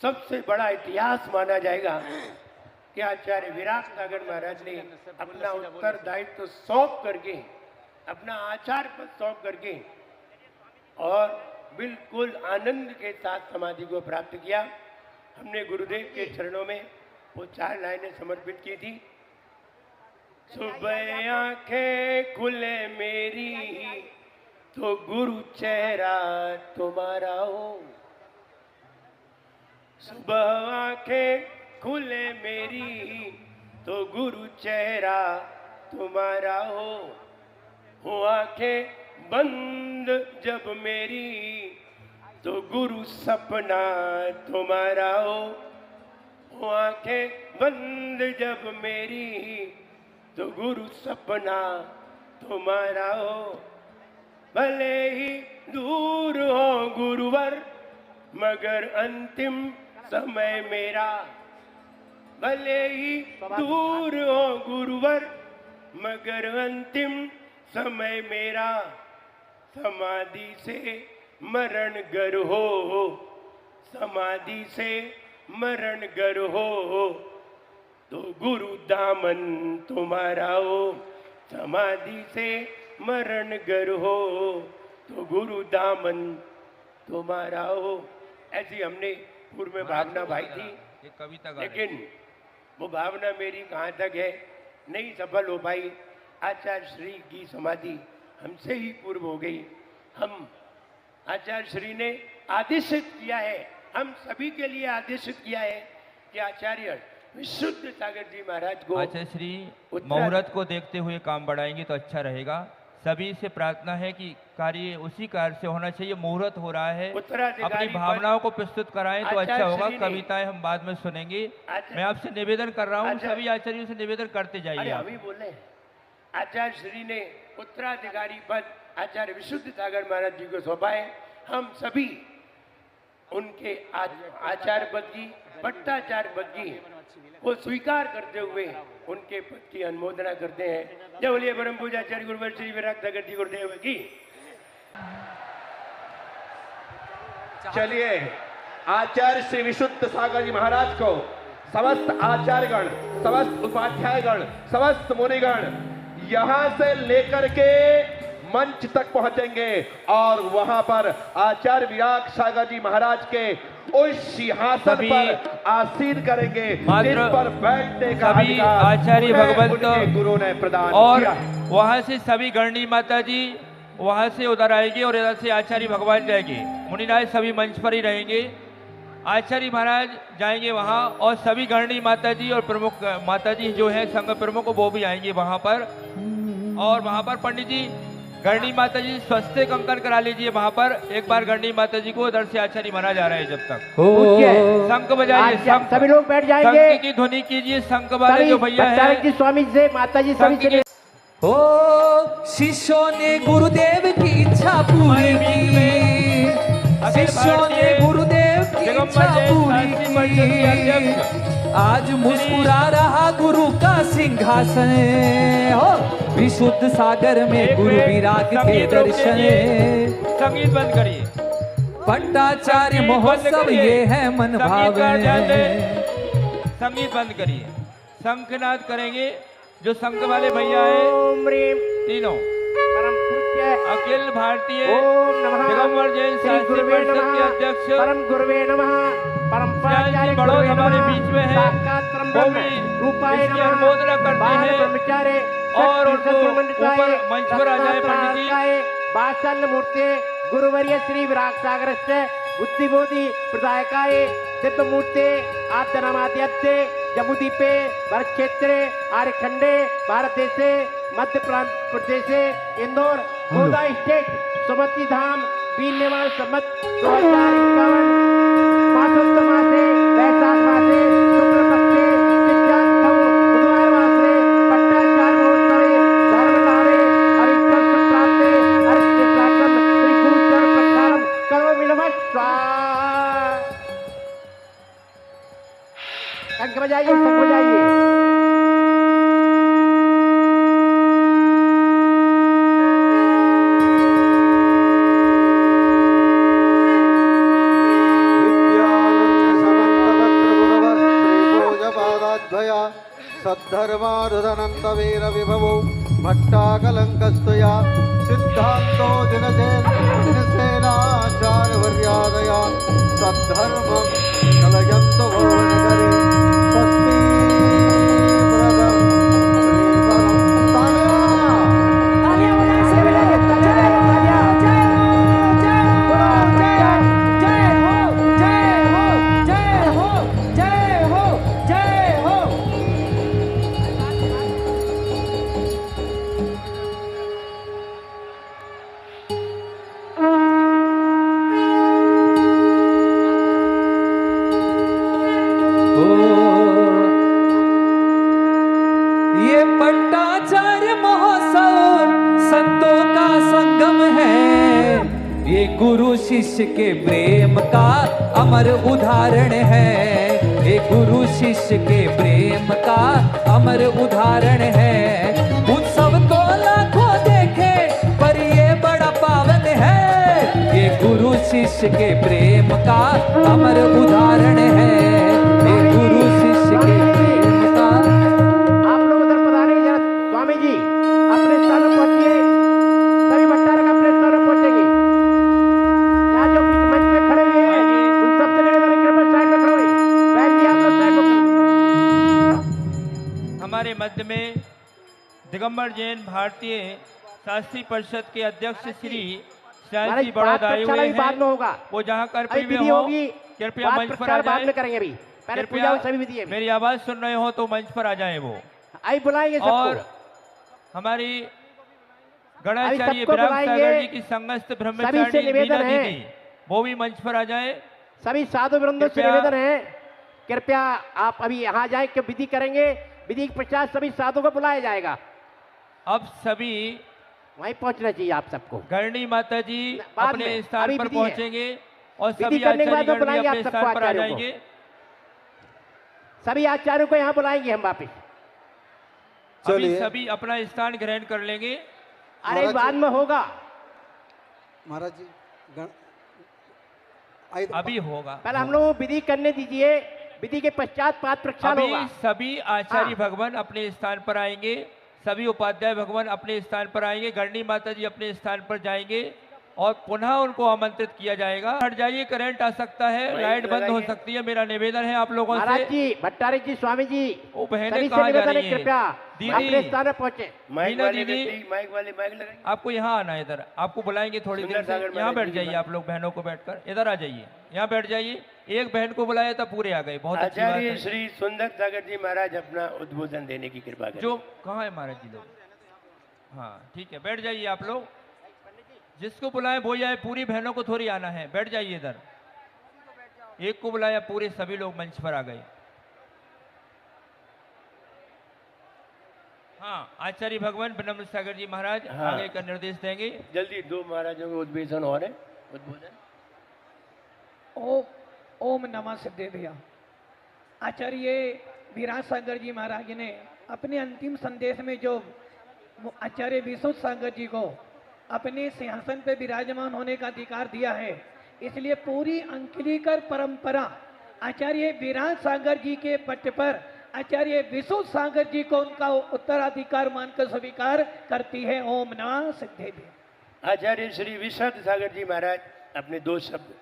सबसे बड़ा इतिहास माना जाएगा कि आचार्य विराग सागर महाराज ने अपना उत्तरदायित्व सौंप करके, अपना आचार्य पद सौंप करके और बिल्कुल आनंद के साथ समाधि को प्राप्त किया। हमने गुरुदेव के चरणों में वो 4 लाइनें समर्पित की थी। सुबह आंखें खुले मेरी तो गुरु चेहरा तुम्हारा हो। सुबह आंखें खुले मेरी तो गुरु चेहरा तुम्हारा हो आंखें बंद जब मेरी तो गुरु सपना तुम्हारा हो आंखें बंद जब मेरी तो गुरु सपना तुम्हारा हो। भले ही दूर हो गुरुवर मगर अंतिम समय मेरा, भले ही दूर हो गुरुवर मगर अंतिम समय मेरा समाधि से मरण गर हो, समाधि से मरण गर हो, तो गुरु दामन तुम्हारा हो। समाधि से मरण गर हो, तो गुरु दामन तुम्हारा हो। ऐसी हमने पूर्व में भावना भाई थी, कविता लेकिन वो भावना मेरी कहाँ तक है, नहीं सफल हो पाई। आचार्य श्री की समाधि हमसे ही पूर्व हो गई। हम आचार्य श्री ने आदेशित किया है, हम सभी के लिए आदेशित किया है कि आचार्य विशुद्ध सागर जी महाराज को, आचार्य श्री मुहूर्त को देखते हुए काम बढ़ाएंगे तो अच्छा रहेगा। सभी से प्रार्थना है कि कार्य उसी कार्य से होना चाहिए। मुहूर्त हो रहा है, अपनी भावनाओं को प्रस्तुत कराएं तो अच्छा होगा। कविताएं हम बाद में सुनेंगे। मैं आपसे निवेदन कर रहा हूँ, सभी आचार्यों से निवेदन करते जाइए। हम ही बोले, आचार्य श्री ने उत्तराधिकारी पद आचार्य विशुद्ध सागर महाराज जी को सौंपा है। हम सभी उनके आचार्य पद की, पट्टाचार्य पद की को स्वीकार करते हुए उनके पद की अनुमोदना करते हैं। जय बोलिए परम पूज्य आचार्य गुरुवर श्री विराग सागर जी गुरुदेव की। चलिए आचार्य श्री विशुद्ध सागर जी महाराज को समस्त आचार्यगण, समस्त उपाध्यायगण, समस्त मुनिगण यहां से लेकर के मंच तक पहुंचेंगे और वहां पर आचार्य विराग सागर जी महाराज के उस सिंहासन पर आसीन करेंगे जिन पर बैठने का अधिकार आचार्य भगवंत गुरु ने प्रदान और किया। वहां से सभी गणनी माता जी वहां से उधर आएंगे और इधर से आचार्य भगवान जाएंगे। मुनिराज सभी मंच पर ही रहेंगे। आचार्य महाराज जाएंगे वहां और सभी गणनी माता जी और प्रमुख माता जी जो है संघ प्रमुख वो भी आएंगे वहां पर। और वहां पर पंडित जी गणनी माता जी स्वस्तिक अंकन करा लीजिए वहां पर। एक बार गणनी माता जी को उधर से आचार्य महाराज आ रहे हैं। जब तक शंख बजाइए, सभी लोग बैठ जाएंगे। शंख की ध्वनि कीजिए, शंख वाले जो भैया है स्वामी से माता जी सभी से। ओ शिष्यों ने गुरुदेव की इच्छा पूरी की, शिष्यों ने गुरुदेव की इच्छा पूरी की। आज मुस्कुरा रहा गुरु का सिंहासन हो, विशुद्ध सागर में गुरु विराग के दर्शन। संगीत बंद करिए। पट्टाचार्य महोत्सव ये है मन भावन। संगीत बंद करिए। शंखनाद करेंगे जो शंख वाले भैया है तीनों। परम पूज्य अखिल भारतीय ओम नमः दिगंबर जैन शास्त्री परिषद के अध्यक्ष परम गुरुवे नमः परम प्राचार्य बड़ोद हमारे बीच में है। वो भी इसकी अनुमोदना करते हैं और उनको ऊपर मंच पर आ जाए पंडित जी। बासल मूर्ति गुरुवर्य श्री विराग सागर से बुद्धिबोधि प्रदायकाय दिव्य मूर्ति आद्यनामाद्यत्ते जम्मूदीपे भरत क्षेत्रे आर्यखंडे भारत देशे मध्य प्रदेश इंदौर गोदा स्टेट सुमति धाम बीन निवास सम्मत 2051 मासोत्तम मासे वैशाख मासे शुक्ल पक्षे चित्यास्तव बुधवार मासे पट्टाचार्य महोत्सवे धर्म लाभे हरिकर्ष प्राप्ते हरिष्य प्राकम श्री गुरु चरण प्रक्षालम करोमि नमः स्वाहा। शंख बजाइए, शंख बजाइए। सद्धर्मारुदनंत वीर विभवो भट्टाकलंकस्तया सिद्धांतो दिनसेनाचार्य वर्यादया सद्धर्मं कलयन्तु भुवनकरे स्वस्ति प्रदं ये पट्टाचार्य महोत्सव संतों का संगम है, ये गुरु शिष्य के प्रेम का अमर उदाहरण है, ये गुरु शिष्य के प्रेम का अमर उदाहरण है। उत्सव तो लाखों देखे शिष्य के प्रेम का अमर उदाहरण है, हे गुरु शिष्य के प्रेम का। आप लोग उधर पधारे जरा, स्वामी जी अपने स्थान पर पहुंचिए, सभी भट्टारक अपने स्थान पर पहुंचेंगे। यहाँ जो मंच पे खड़े हुए हैं उन सबसे निवेदन है कृपया साइड में खड़े होइए। बहन जी आप लोग साइड में हमारे मध्य में दिगंबर जैन भारतीय शास्त्री परिषद के अध्यक्ष श्री श्याम जी बड़ौदा आए हुए बाद में हैं। होगा, वो जहाँ कर अभी विधि हो होगी, कृपया बात मंच पर आ प्रचार बाद जाए। में करेंगे, अभी पहले पूजा और सभी विधि है। मेरी आवाज सुन रहे हो तो मंच पर आ जाए वो। आई बुलाएंगे सबको। और हमारी गणाचार्य सबको विराग बुलाएंगे। सागर जी की संगस्थ सभी से ब्रह्मचारी निवेदन मीना है। दीदी वो भी मंच पर आ जाए। सभी साधु वृंदों से कृपया- निवेदन है, कृपया आप अभी यहाँ जाए कि विधि करेंगे। विधि के पश्चात सभी साधु को बुलाया जाएगा। अब सभी वहीं पहुंचना चाहिए आप सबको। गरणी माता जी बाद अपने में, स्थान अभी पर विधि है। पहुंचेंगे और विधि सभी करने के बाद आचार्य वो बुलाएंगे अपने आप सबको, स्थान पर आ आचार्यों को। जाएंगे। सभी आचार्यों को यहाँ बुलाएंगे हम वापिस। अभी चलिए। सभी अपना स्थान ग्रहण कर लेंगे। अरे महाराज बाद में होगा, महाराज जी अभी होगा। पहले हम लोग विधि करने दीजिए। विधि के पश्चात पाद प्रक्षाल अभी होगा। सभी आचार्य हाँ। भगवान अपने स्थान पर आएंगे, सभी उपाध्याय भगवान अपने स्थान पर आएंगे, गरणी माता जी अपने स्थान पर जाएंगे और पुनः उनको आमंत्रित किया जाएगा। हट जाइए, करंट आ सकता है, लाइट बंद हो सकती है। मेरा निवेदन है आप लोगों महाराज से। जी, भट्टारक जी, स्वामी जी, वो बहनें सभी से कहाँ जा निवेदन है रही हैं? कृपया दीदी। अपने स्थान पर पहुंचे। माइक मीना वाले दीदी, व्यक्ति माइक वाले माइक लगाइए। आपको यहाँ आना है, इधर आपको बुलाएंगे थोड़ी देर से। सुंदर यहाँ सागर बैठ महाराज जी जाइए की आप लोग, बहनों को बैठकर इधर आ जाइए, यहाँ बैठ जाइए। एक बहन को बुलाया था, पूरे आ गए, बहुत अच्छी बात आचार्य है। श्री सुंदर सागर जी महाराज अपना उद्बोधन देने की कृपा करें। जो कहाँ है महाराज जी लोग? हाँ ठीक है, बैठ जाइए आप लोग। जिसको बुलाए वो जाए, पूरी बहनों को थोड़ी आना है, बैठ जाइए इधर। एक को बुलाया, पूरे सभी लोग मंच पर आ गए। हाँ, आचार्य भगवान ब्रह्म सागर जी महाराज हाँ। आगे का निर्देश देंगे। जल्दी दो महाराजों के उद्बोधन और है, उद्बोधन। ओम नमः सिद्धेभ्य। आचार्य विराज सागर जी महाराज ने अपने अंतिम संदेश में जो आचार्य विशुद्ध सागर जी को अपने सिंहासन पर विराजमान होने का अधिकार दिया है, इसलिए पूरी अंकलीकर परंपरा आचार्य विराज सागर जी के पट्ट पर आचार्य विशुद्ध सागर जी को उनका उत्तराधिकार मानकर स्वीकार करती है। ओम नमः सिद्धेभ्य। आचार्य श्री विशुद्ध सागर जी महाराज अपने दो शब्द।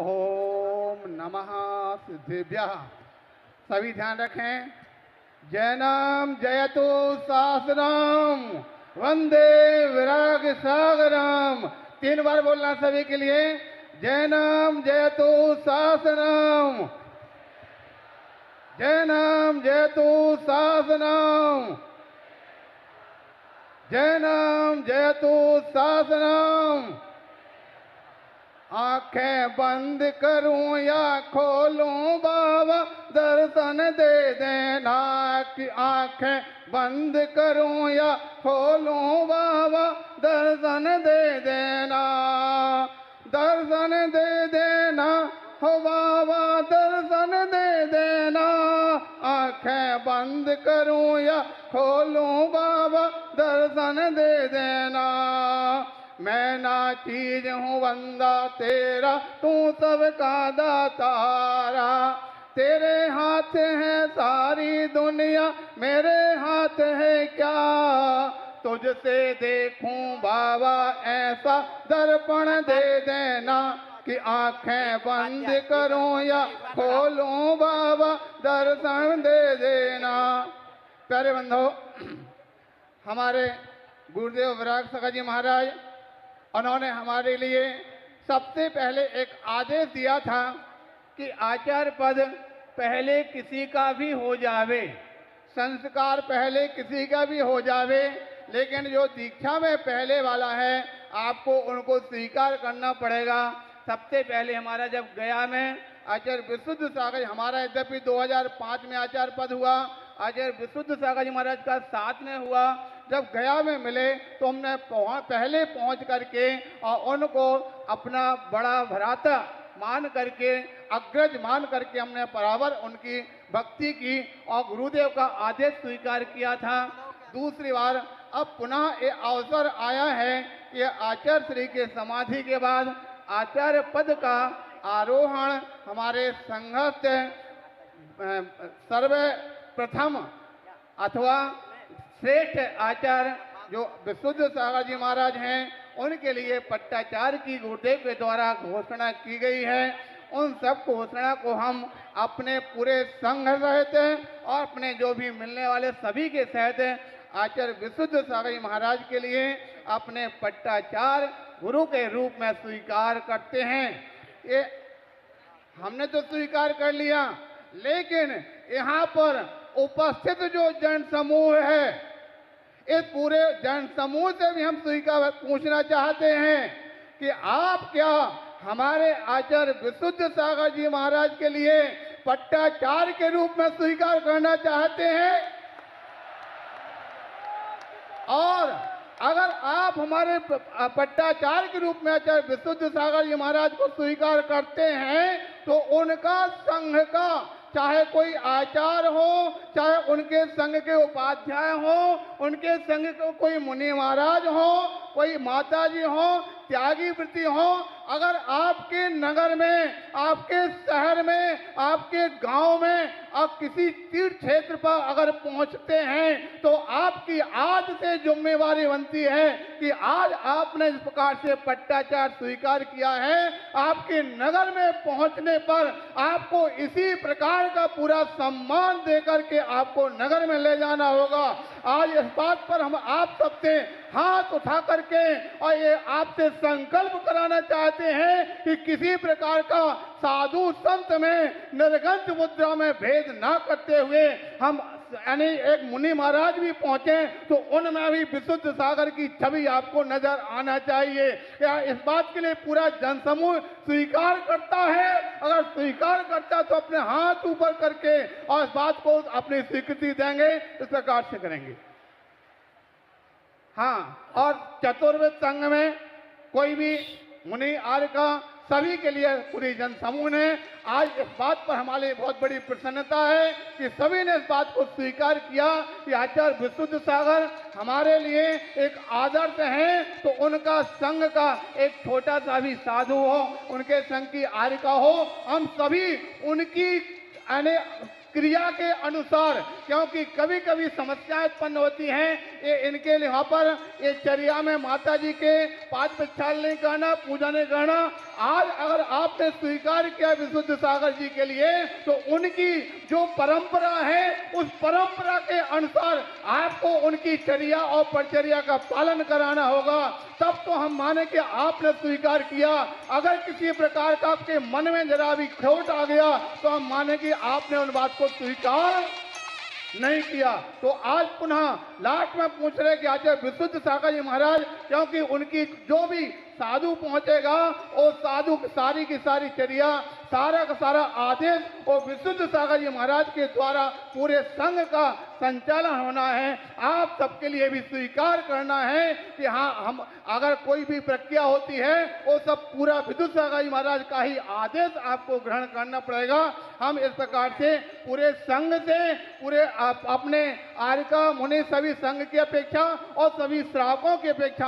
ओम नमः सिद्धेभ्यः। सभी ध्यान रखें। जैनम जयतु शास्त्रम वंदे विराग सागरम। 3 बार बोलना सभी के लिए। जैनम जयतु शास्त्रम, जैनम जयतु शास्त्रम, जैनम जयतु शास्त्रम। आंखें बंद करूं या खोलूं बाबा दर्शन दे देना। कि आंखें बंद करूं या खोलूं बाबा दर्शन दे देना। दर्शन दे देना हो बाबा, दर्शन दे देना। आंखें बंद करूं या खोलूं बाबा दर्शन दे देना। मैं ना चीज हूँ बंदा तेरा, तू सबका दातारा। तेरे हाथ है सारी दुनिया, मेरे हाथ है क्या। तुझसे देखूं बाबा ऐसा दर्पण दे देना। कि आंखें बंद करूं या खोलूं बाबा दर्शन दे देना। प्यारे बंधो, हमारे गुरुदेव विराग सागर जी महाराज, उन्होंने हमारे लिए सबसे पहले एक आदेश दिया था कि आचार्य पद पहले किसी का भी हो जावे, संस्कार पहले किसी का भी हो जावे, लेकिन जो दीक्षा में पहले वाला है आपको उनको स्वीकार करना पड़ेगा। सबसे पहले हमारा जब गया में आचार्य विशुद्ध सागर, हमारा यद्यपि 2005 में आचार्य पद हुआ, आचार्य विशुद्ध सागर जी महाराज का 7 में हुआ, जब गया में मिले तो हमने पहले पहुंच करके और उनको अपना बड़ा भ्राता मान करके, अग्रज मान करके हमने बराबर उनकी भक्ति की और गुरुदेव का आदेश स्वीकार किया था। दूसरी बार अब पुनः ये अवसर आया है कि आचार्य श्री के समाधि के बाद आचार्य पद का आरोहण हमारे संघस्थ सर्वप्रथम अथवा श्रेष्ठ आचार्य जो विशुद्ध सागर जी महाराज हैं, उनके लिए पट्टाचार्य की गुरुदेव के द्वारा घोषणा की गई है। उन सब घोषणा को हम अपने पूरे संघ सहित और अपने जो भी मिलने वाले सभी के सहित आचार्य विशुद्ध सागर जी महाराज के लिए अपने पट्टाचार्य गुरु के रूप में स्वीकार करते हैं। ये हमने तो स्वीकार कर लिया, लेकिन यहाँ पर उपस्थित जो जन समूह है, इस पूरे जन समूह से भी हम स्वीकार पूछना चाहते हैं कि आप क्या हमारे आचार्य विशुद्ध सागर जी महाराज के लिए पट्टाचार्य के रूप में स्वीकार करना चाहते हैं? और अगर आप हमारे पट्टाचार्य के रूप में आचार्य विशुद्ध सागर जी महाराज को स्वीकार करते हैं तो उनका संघ का चाहे कोई आचार्य हो, चाहे उनके संघ के उपाध्याय हो, उनके संघ के कोई मुनि महाराज हो, कोई माता जी हो, त्यागी वृत्ति हो, अगर आपके नगर में, आपके शहर में, आपके गांव में आप किसी तीर्थ क्षेत्र पर अगर पहुंचते हैं तो आपकी आज से जिम्मेवारी बनती है कि आज आपने इस प्रकार से पट्टाचार्य स्वीकार किया है, आपके नगर में पहुंचने पर आपको इसी प्रकार का पूरा सम्मान देकर के आपको नगर में ले जाना होगा। आज इस बात पर हम आप सबसे हाथ उठा करके और ये आपसे संकल्प कराना चाहते हैं कि किसी प्रकार का साधु संत में निर्गंध मुद्रा में भेद ना करते हुए हम यानी एक मुनि महाराज भी पहुंचे तो उनमें भी विशुद्ध सागर की छवि आपको नजर आना चाहिए। या इस बात के लिए पूरा जनसमूह स्वीकार करता है? अगर स्वीकार करता है तो अपने हाथ ऊपर करके और इस बात को अपनी स्वीकृति देंगे, इस प्रकार से करेंगे। हाँ, और चतुर्वेद संघ में कोई भी मुनि आर्य का सभी के लिए पूरी जन समूह ने आज इस बात पर हमारे लिए बहुत बड़ी प्रसन्नता है कि सभी ने इस बात को स्वीकार किया कि आचार्य विशुद्ध सागर हमारे लिए एक आदर्श है। तो उनका संघ का एक छोटा सा भी साधु हो, उनके संघ की आर्य का हो, हम सभी उनकी क्रिया के अनुसार, क्योंकि कभी कभी समस्याएं उत्पन्न होती हैं, ये इनके लिए यहाँ पर ये चर्या में माता जी के पाद प्रक्षाल नहीं करना, पूजा नहीं करना। आज अगर आपने स्वीकार किया विशुद्ध सागर जी के लिए तो उनकी जो परंपरा है उस परंपरा के अनुसार आपको उनकी चर्या और परिचर्या का पालन कराना होगा, तब तो हम माने कि आपने स्वीकार किया। अगर किसी प्रकार का आपके मन में जरा भी खोट आ गया तो हम माने कि आपने उन बात को स्वीकार नहीं किया। तो आज पुनः लास्ट में पूछ रहे कि आचार्य विशुद्ध सागर जी महाराज, क्योंकि उनकी जो भी साधु पहुंचेगा और साधु सारी की सारी चर्या, सारा का सारा आदेश और विशुद्ध सागर जी महाराज के द्वारा पूरे संघ का संचालन होना है। आप सबके लिए भी स्वीकार करना है कि हाँ, हम अगर कोई भी प्रक्रिया होती है वो सब पूरा विशुद्ध सागर जी महाराज का ही आदेश आपको ग्रहण करना पड़ेगा। हम इस प्रकार से पूरे संघ से, पूरे अपने आर्य का मुनि सभी संघ की अपेक्षा और सभी श्रावकों की अपेक्षा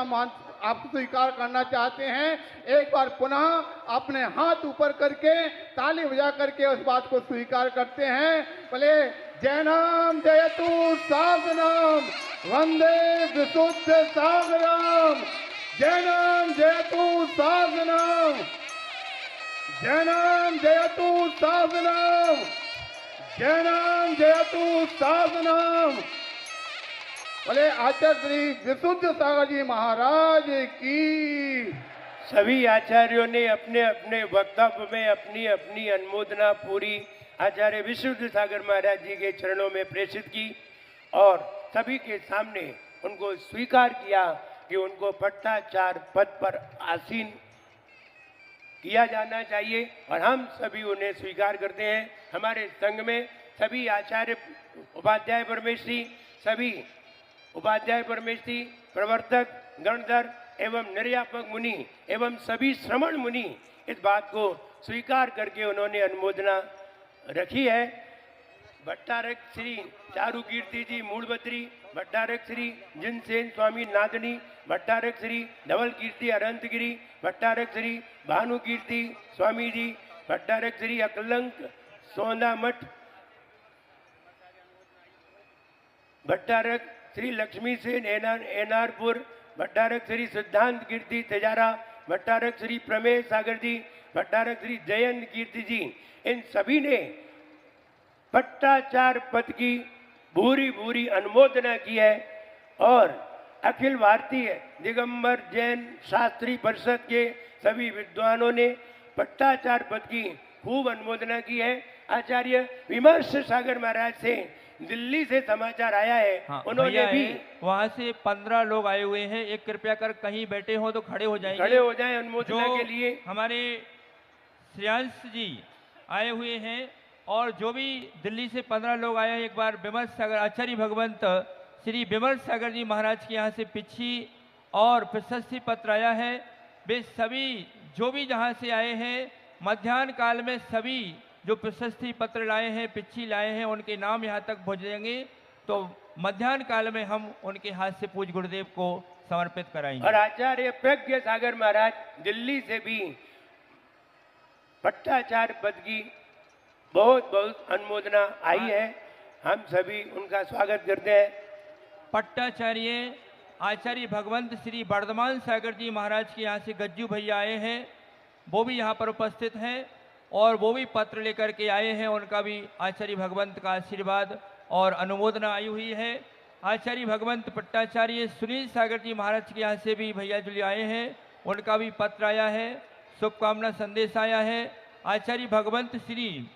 आप स्वीकार करना चाहते हैं। एक बार पुनः अपने हाथ ऊपर करके ताली बजा करके उस बात को स्वीकार करते हैं। बोले जैनाम जयतु सागरम वंदे विशुद्ध सागरम, जैनाम जयतु सागरम, जैनाम जयतु सागरम, जैनाम जयतु सागरम। बोले आचार्य श्री विशुद्ध सागर जी महाराज की। सभी आचार्यों ने अपने अपने वक्तव्य में अपनी अपनी अनुमोदना पूरी आचार्य विशुद्ध सागर महाराज जी के चरणों में प्रेषित की और सभी के सामने उनको स्वीकार किया कि उनको पट्टाचार्य पद पर आसीन किया जाना चाहिए और हम सभी उन्हें स्वीकार करते हैं। हमारे संघ में सभी आचार्य, उपाध्याय, परमेश्वरी सभी उपाध्याय परमेष्ठी, प्रवर्तक, गणधर एवं निर्यापक मुनि एवं सभी श्रमण मुनि इस बात को स्वीकार करके उन्होंने अनुमोदना रखी है। भट्टारक श्री चारू कीर्ति जी मूलबद्री, भट्टारक श्री जिनसेन स्वामी नादनी, भट्टारक श्री धवल कीर्ति अनंतगिरी, भट्टारक श्री भानु कीर्ति स्वामी जी, भट्टारक श्री अकलंक सोना मठ, भट्टारक श्री लक्ष्मी सेन एनारपुर, भट्टारक श्री सिद्धांत कीर्ति तेजारा, भट्टारक श्री प्रमेश सागर जी, भट्टारक श्री जयंत कीर्ति जी, इन सभी ने पट्टाचार पद की भूरी भूरी अनुमोदना की है। और अखिल भारतीय दिगंबर जैन शास्त्री परिषद के सभी विद्वानों ने पट्टाचार पद की खूब अनुमोदना की है। आचार्य विमर्श सागर महाराज से दिल्ली से समाचार आया है, हाँ, उन्होंने भी वहाँ से 15 लोग आए हुए हैं। एक कृपया कर कहीं बैठे हो तो खड़े हो जाएंगे, खड़े हो जाएं अनुमोदना के लिए। हमारे श्रेयांश जी आए हुए हैं और जो भी दिल्ली से 15 लोग आए हैं, एक बार विमर्श सागर आचार्य भगवंत श्री विमर्श सागर जी महाराज के यहाँ से पिछी और प्रशस्ति पत्र आया है। वे सभी जो भी जहाँ से आए हैं, मध्याह्न काल में सभी जो प्रशस्ति पत्र लाए हैं, पिछी लाए हैं, उनके नाम यहाँ तक पहुँचेंगे तो मध्याह्न काल में हम उनके हाथ से पूज्य गुरुदेव को समर्पित कराएंगे। और आचार्य प्रज्ञ सागर महाराज दिल्ली से भी पट्टाचार पद की बहुत बहुत अनुमोदना आई है, हम सभी उनका स्वागत करते हैं। पट्टाचार्य आचार्य भगवंत श्री वर्धमान सागर जी महाराज के यहाँ से गज्जू भैया आए हैं, वो भी यहाँ पर उपस्थित हैं और वो भी पत्र लेकर के आए हैं। उनका भी आचार्य भगवंत का आशीर्वाद और अनुमोदना आई हुई है। आचार्य भगवंत पट्टाचार्य सुनील सागर जी महाराज के यहाँ से भी भैया जुली आए हैं, उनका भी पत्र आया है, शुभकामना संदेश आया है। आचार्य भगवंत श्री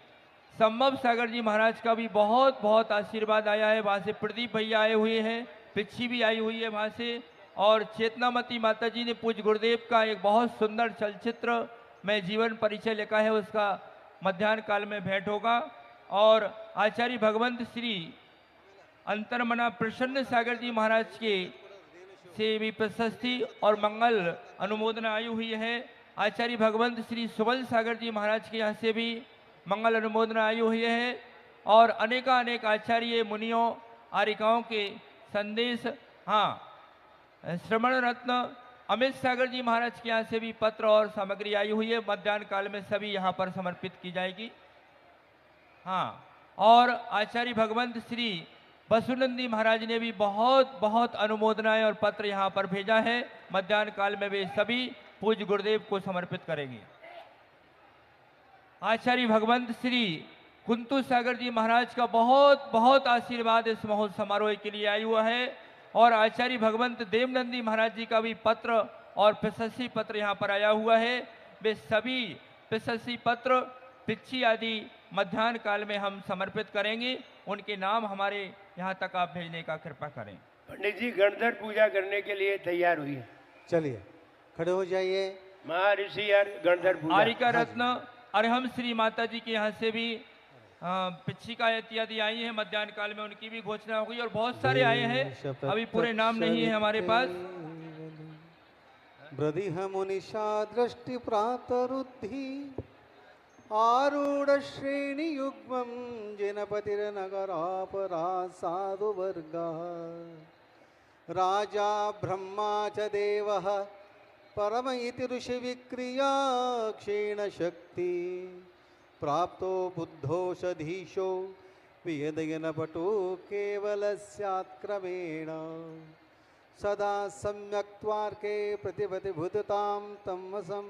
संभव सागर जी महाराज का भी बहुत बहुत आशीर्वाद आया है। वहाँ से प्रदीप भैया आए हुए हैं, पिछी भी आई हुई है वहाँ से। और चेतनामती माता जी ने पूज्य गुरुदेव का एक बहुत सुंदर चलचित्र में जीवन परिचय लिखा है, उसका मध्याह्न काल में भेंट होगा। और आचार्य भगवंत श्री अंतर्मना प्रसन्न सागर जी महाराज के से भी प्रशस्ति और मंगल अनुमोदना आई हुई है। आचार्य भगवंत श्री सुबल सागर जी महाराज के यहाँ से भी मंगल अनुमोदना आई हुई है। और अनेक आचार्य मुनियों आरिकाओं के संदेश, हाँ, श्रवण रत्न अमित सागर जी महाराज के यहाँ से भी पत्र और सामग्री आई हुई है, मध्याह्न काल में सभी यहाँ पर समर्पित की जाएगी। हाँ, और आचार्य भगवंत श्री वसुनंदी महाराज ने भी बहुत बहुत अनुमोदनाएं और पत्र यहाँ पर भेजा है, मध्याह्न काल में वे सभी पूज्य गुरुदेव को समर्पित करेंगे। आचार्य भगवंत श्री कुंतु सागर जी महाराज का बहुत बहुत आशीर्वाद इस महोत्सव समारोह के लिए आया हुआ है। और आचार्य भगवंत देवनंदी महाराज जी का भी पत्र और प्रशस्ति पत्र यहाँ पर आया हुआ है। वे सभी प्रशस्ति पत्र पिछी आदि मध्याह्न काल में हम समर्पित करेंगे। उनके नाम हमारे यहाँ तक आप भेजने का कृपा करें। पंडित जी गणधर पूजा करने के लिए तैयार हुई है, चलिए खड़े हो जाइए। महर्षि गणधर पूजा आरिका रत्न अरहम श्री माता जी के यहाँ से भी पिछिका इत्यादि आई है, मध्याह्न काल में उनकी भी घोषणा हो गई। और बहुत सारे आए हैं, अभी पूरे नाम नहीं है हमारे पास। ब्रदिह मुनिषा दृष्टि प्रातरुद्धि आरूढ़ श्रेणी युग्मं जिनपतिर्नगरापरा साधु वर्गा राजा ब्रह्मा च देवः परम इति ऋषि विक्रिया क्षीण शक्ति प्राप्तो बुद्धोषधीशो वियदयनपटो केवलस्यात्क्रमेण सदा सम्यक्त्वार्के प्रतिपतिभूततां तमसं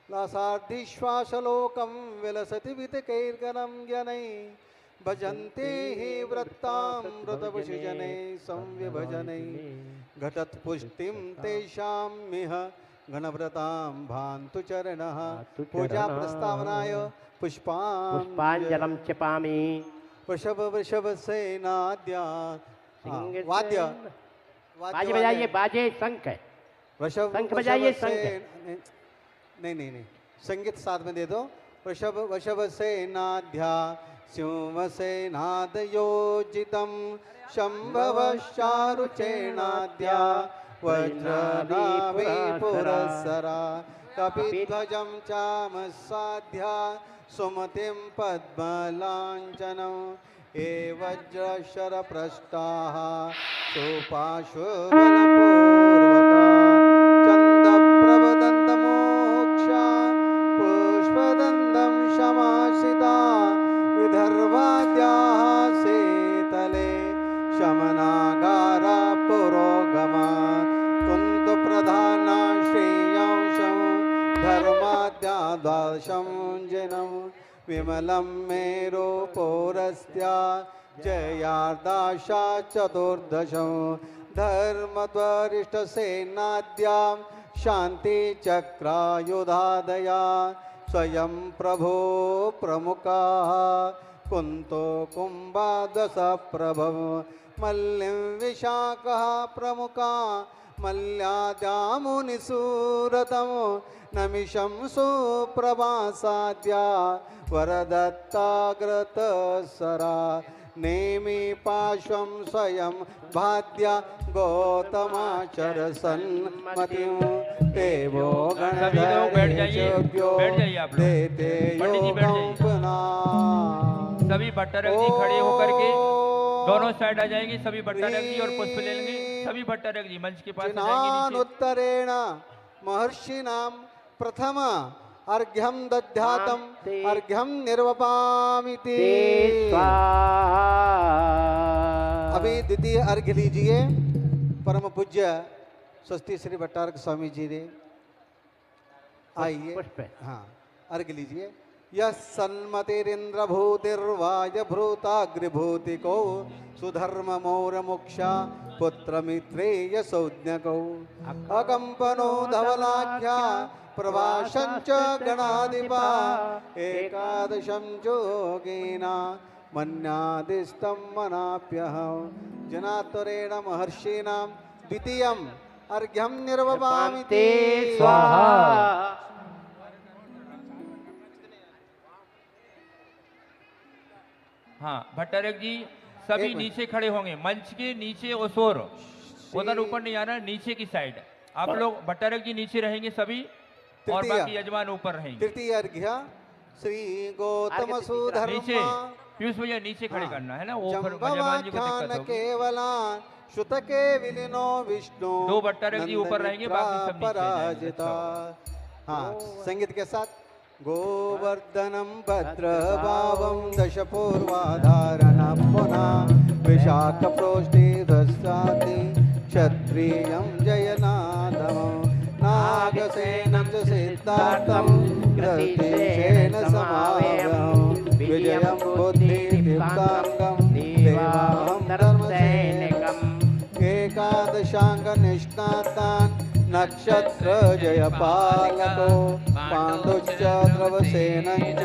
लासार्धिश्वासलोकं विलसति वितकैर्गणं जनै भजन्ते हि व्रतां व्रतवशिजनै संविभजनै घटत्पुष्टिं तेषां मिह गणव्रतां भान्तु चरणः। पूजा प्रस्तावनाय पुष्पांजलम क्षिपामि। वृषभ वृषभ सेनाद्या वाद्य बाजे बजाइए, बाजे शंख है, वृषभ शंख बजाइए, शंख नहीं संगीत साथ में दे दो। वृषभ वृषभ सेनाध्या सिंहसेनादयोजितं शम्भवश्चारुचेणाद्या वज्रनाभि पुरस्सरा कपिध्वजं चामसाध्या सुमतिं पद्मलाञ्छनम् हे वज्रशरप्रष्टाः सुपाशुबलपूर्वका चन्दप्रवदन्तमोक्षा पुष्पदन्तं शमाशिता विदर्भाद्याः सेतले शमनागारा पुरोगमा कुन्तुप्रधाना श्रेयांशं धर्माद्या द्वादशं जिनं विमलं मेरुपौरस्त्या जयार्दाशा चतुर्दशं धर्मद्वरिष्ठसेनाद्यां शान्तिचक्रायुधादया स्वयं प्रभो प्रमुखाः कुन्तो कुम्भाद्वसप्रभव मल्लिं विशाखः प्रमुखा मल्याद्यामुनिसूरतं नमिषं सुप्रभासाद्या वरदत्ताग्रतसरा नेमि पार्श्वं स्वयं भाद्या गौतमाचरसन्मतिं देवो गणधर्मयोग्यो देते योगं पुनः। सभी भट्टारक जी खड़े होकर के दोनों साइड आ जाएंगे। सभी भट्टारक जी और पुष्प ले लेंगे। सभी भट्टारक जी मंच के पास आ जाएंगे नीचे। उत्तरेण महर्षिणां प्रथम अर्घ्यं दध्यातं अर्घ्यं निर्वपामिति। अभी द्वितीय अर्घ्य लीजिए। परम पूज्य स्वस्ति श्री भट्टारक स्वामी जी ने आइए। हाँ, अर्घ्य लीजिए। यः सन्मतिरिन्द्रभूतिर्वायभूताग्रिभूतिको सुधर्ममौरमुक्षा पुत्रमित्रेय सौज्ञकौ अकम्पनो धवलाख्या प्रभाषञ्च गणाधिपा एकादशं जोगेना मन्यादिस्तं मनाप्यहं जनात्वरेण महर्षीणां द्वितीयम् अर्घ्यं निर्वपामिति स्वाहा। हाँ, भट्टारक जी सभी नीचे खड़े होंगे। मंच के नीचे उस ओर, उधर ऊपर नहीं आना, नीचे की साइड। आप लोग भट्टारक जी नीचे रहेंगे सभी और बाकी यजमान ऊपर रहेंगे। तृतीय अर्घ्य श्री गौतम सुधर्मा। नीचे पीयूष भैया नीचे खड़े करना है ना, वो यजमान जी को दिक्कत होगी। केवला श्रुतके विलिनो विष्णु। दो भट्टारक जी ऊपर रहेंगे, बाकी सब नीचे पराजिता। हाँ, संगीत के साथ गोवर्धनं भद्रभावं दशपूर्वाधारणं पुनः विशाखप्रोष्ठिधस्ताति क्षत्रियं जयनादमं नागसेनं च सिद्धार्थं कृतिशेन समावेयं विजयं बुद्धिदीप्ताङ्गं देवाहं धर्मसैनिकम् एकादशाङ्गनिष्णातान् नक्षत्र जयपालको पाण्डुश्च द्रवसेनञ्च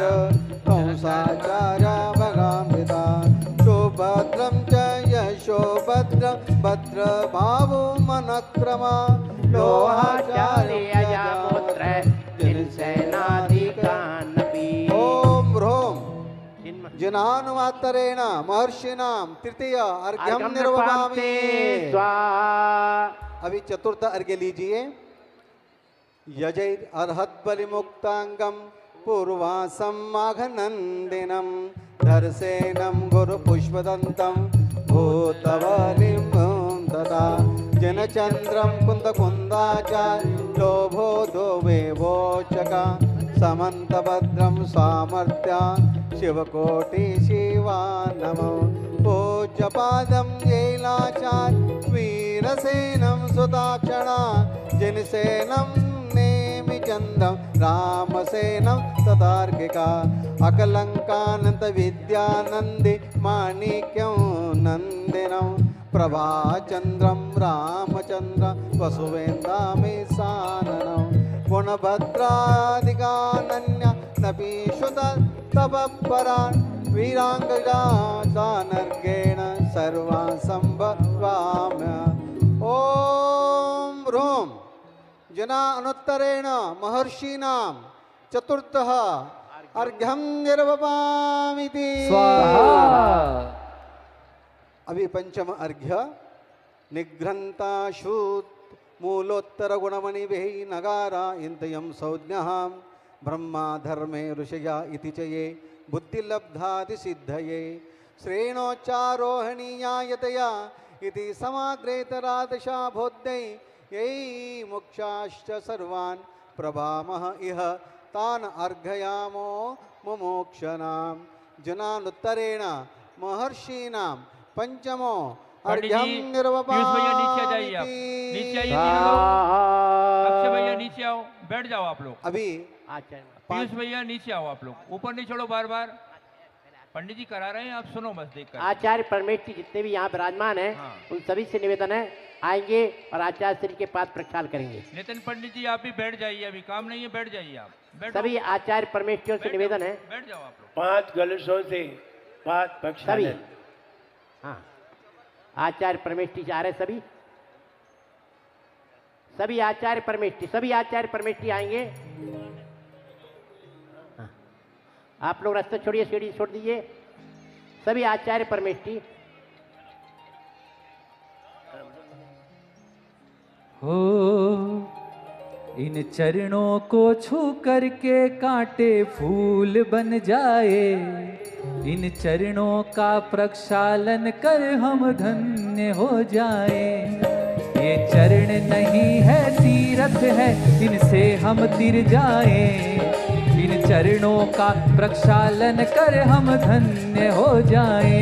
कंसाचार्या भगामृता सुभद्रं च यशोभद्रं भद्रभावो मनक्रमा लोहाचार्यजामुत्र जिनसेनाधिकानपि। ओम ह्रोम जनानुवात्तरेण महर्षिणां तृतीय अर्घ्यं निर्वपामि स्वाहा। अभी चतुर्थ अर्घ्य लीजिए। यजैर अर्हद्बलिमुक्तांगम पूर्वासं माघनन्दिनं धर्सेनं गुरुपुष्पदन्तं भूतबलिं तदा जनचन्द्रं कुन्दकुन्दाचार्य लोभो दोवेवोचका समन्तभद्रं सामर्थ्या शिवकोटिशिवा नमो पूज्यपादं येलाचार्य वीरसेनं सुताक्षणा जिनसेनं नेमिचन्दं रामसेनं तथार्किका अकलङ्कानन्त विद्यानन्दि माणिक्यं नन्दिनं प्रभाचन्द्रं रामचन्द्रं वसुवेन्दामि साननं गुणभद्रादिकानन्या नपीषुत तपःपरान् वीराङ्गजा सानर्गेण सर्वान् सम्भवाम्य। ओम ह्रोम जना अनुत्तरेण महर्षीणां चतुर्थः अर्घ्यं निर्वपामिति। अभी पंचम अर्घ्य निघ्रन्ताशूत् मूलोत्तर गुणमणिभिः नगारा इंतयं सौज्ञः ब्रह्मा धर्मे ऋषया इति च ये बुद्धिलब्धाति सिद्धये श्रेणोच्चारोहणीयायतया इति समाग्रेतरादशा बोध्यै यै मोक्षाश्च सर्वान् प्रभामः इह तान् अर्घयामो मुमोक्षणां जनानुत्तरेण महर्षीणां पंचमो अर्घ्यं निर्वपामिति। अक्षय भैया नीचे आओ, बैठ जाओ आप लोग। अभी पीयूष भैया नीचे आओ आप लोग, ऊपर नहीं चढ़ो बार बार। पंडित जी करा रहे हैं, आप सुनो बस देख कर। आचार्य परमेष्ठी जितने भी यहाँ विराजमान हैं, उन सभी से निवेदन है आएंगे और आचार्य श्री के पाद प्रक्षाल करेंगे। नितिन पंडित जी आप भी बैठ जाइए, अभी काम नहीं है, बैठ जाइए आप। सभी आचार्य परमेष्ठियों से निवेदन है, बैठ जाओ आप लोग। 5 कलशों से पाद प्रक्षालन। सभी हाँ आचार्य परमेष्ठी जा रहे सभी आचार्य परमेष्ठी आएंगे। हाँ। आप लोग रास्ता छोड़िए, सीढ़ी छोड़ दीजिए। सभी आचार्य परमेष्ठी हो इन चरणों को छू करके कांटे फूल बन जाए, इन चरणों का प्रक्षालन कर हम धन्य हो जाए। ये चरण नहीं है तीर्थ है, इनसे हम तिर जाए, इन चरणों का प्रक्षालन कर हम धन्य हो जाए।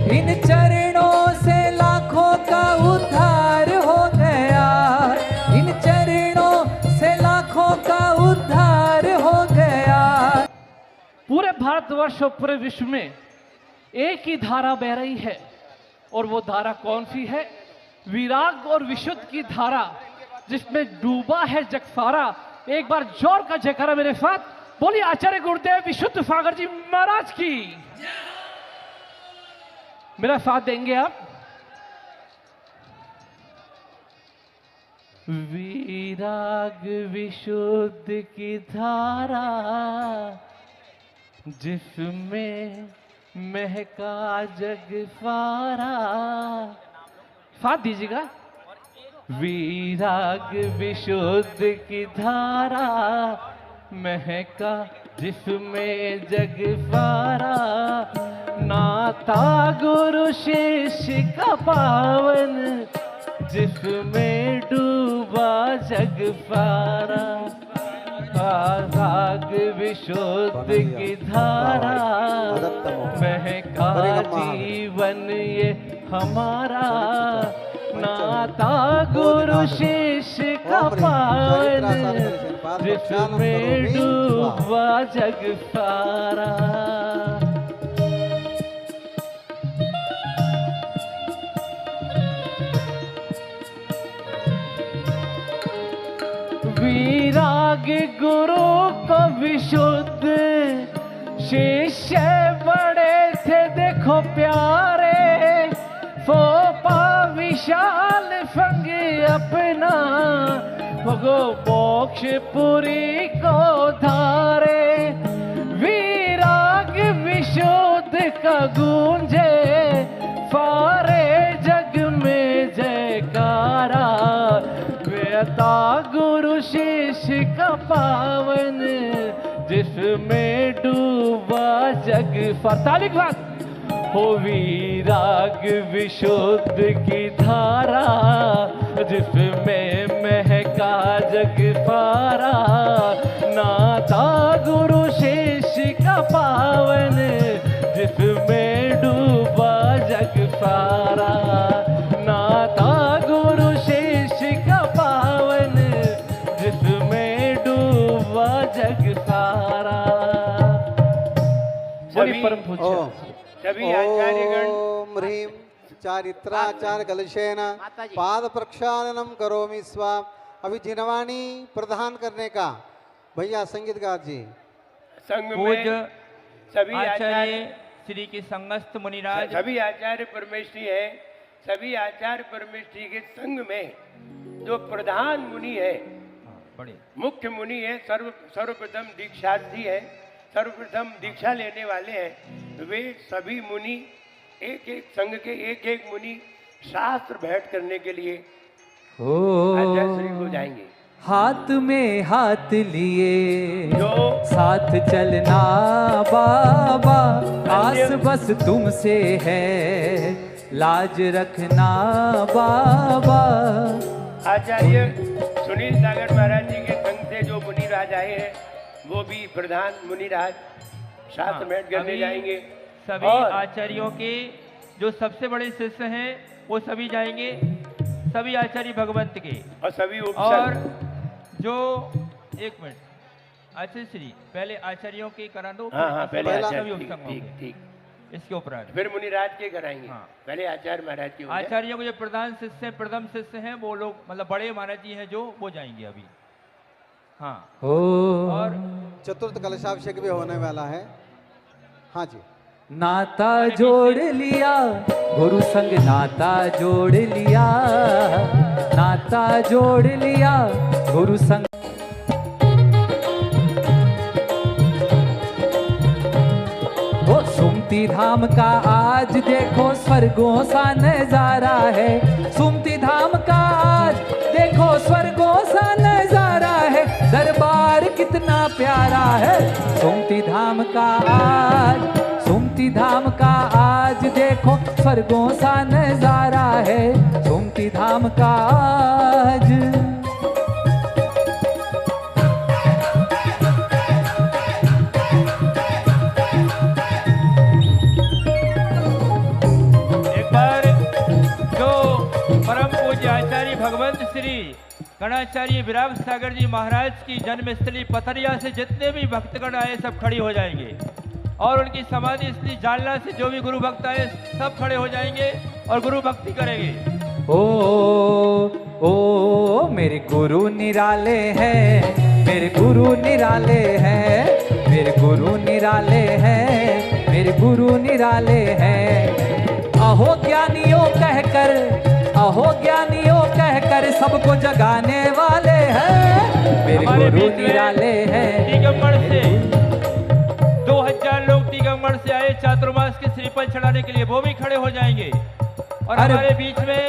इन चरणों से लाखों का उद्धार हो गया, इन चरणों से लाखों का उद्धार हो गया। पूरे भारतवर्ष और पूरे विश्व में एक ही धारा बह रही है, और वो धारा कौन सी है? विराग और विशुद्ध की धारा, जिसमें डूबा है जग सारा। एक बार जोर का जयकारा मेरे साथ बोलिए आचार्य गुरुदेव विशुद्ध सागर जी महाराज की। मेरा साथ देंगे आप? विराग विशुद्ध की धारा, जिसमें महका जग सारा। साथ दीजिएगा। विराग विशुद्ध की धारा, महका जिसमें जग सारा। नाता गुरु शिष्य का पावन, जिसमें डूबा जग सारा। राग विशुद्ध की धारा, महका जीवन ये हमारा। नाता गुरु शिष्य का पावन, जिसमें डूबा जग सारा। विराग गुरु को विशुद्ध शिष्य बड़े थे देखो प्यारे। फोपा विशाल संग अपना, भगो मोक्षपुरी को धारे। विराग विशुद्ध का गूंजे, सारे जग में जयकारा। वेता गुरु शिष्य का पावन, जिसमें डूबा जग तालिक बात हो। विराग विशुद्ध की धारा, जिसमें महका जग सारा। नाता गुरु शिष्य का पावन, जिसमें डूबा जग सारा। नाता गुरु शिष्य का पावन, जिसमें डूबा जग सारा। सभी परम पूज्य सभी आचार्यगण ओम ह्रीं चारित्राचार्य कलशेन पाद प्रक्षालनम करोमि स्वाम। अभी जिनवाणी प्रदान करने का भैया संगीतकार जी। संघ में सभी आचार्य श्री के संगस्थ मुनिराज, सभी आचार्य परमेष्ठी हैं। सभी आचार्य परमेष्ठी के संग में जो प्रधान मुनि है, बड़े मुख्य मुनि है, सर्वप्रथम दीक्षार्थी है, सर्वप्रथम दीक्षा लेने वाले हैं, वे सभी मुनि एक एक संघ के एक एक मुनि शास्त्र भेंट करने के लिए आचार्य श्री को जाएंगे। हाथ में हाथ लिए साथ चलना बाबा, आस बस तुमसे है, लाज रखना बाबा। आचार्य सुनील सागर महाराज जी के संग से जो मुनिराज आए हैं, वो भी प्रधान मुनिराज शास्त्र भेंट करने जाएंगे। सभी आचार्यों के जो सबसे बड़े शिष्य हैं वो सभी जाएंगे, सभी आचार्य भगवंत के, और सभी और जो एक मिनट आचार्य श्री पहले आचार्यों के करा दो। हाँ, पहले आचार्य, ठीक, इसके उपरांत फिर मुनिराज के कराएंगे। पहले आचार्य महाराज के। आचार्यों के जो प्रधान शिष्य हैं, प्रथम शिष्य हैं, वो लोग मतलब बड़े महाराज जी हैं जो वो जाएंगे अभी। हाँ, और चतुर्थ कलशाभिषेक भी होने वाला है। हाँ जी। नाता जोड़ लिया गुरु संग, नाता जोड़ लिया, नाता जोड़ लिया गुरु संग। वो सुमति धाम का आज देखो स्वर्गों सा नजारा है, सुमति धाम का आज देखो स्वर्गों सा नजारा है, दरबार कितना प्यारा है। सुमति धाम का आज, सुमति धाम का आज देखो स्वर्गों सा नजारा है, सुमति धाम का आज। एक बार जो परम पूज्य आचार्य भगवंत श्री गणाचार्य विराग सागर जी महाराज की जन्मस्थली पथरिया से जितने भी भक्तगण आए सब खड़ी हो जाएंगे, और उनकी समाधि स्थली जालना से जो भी गुरु भक्त आए सब खड़े हो जाएंगे और गुरु भक्ति करेंगे। ओ मेरे गुरु निराले हैं, मेरे गुरु निराले हैं, मेरे गुरु निराले हैं, मेरे गुरु निराले हैं। अहो ज्ञानियों कहकर, अहो ज्ञानियों कहकर सबको जगाने वाले हैं, मेरे गुरु निराले हैं। दिगंबर से 2000 लोग दिगंबर से आए चातुर्मास के श्रीफल चढ़ाने के लिए, वो भी खड़े हो जाएंगे। और हमारे बीच में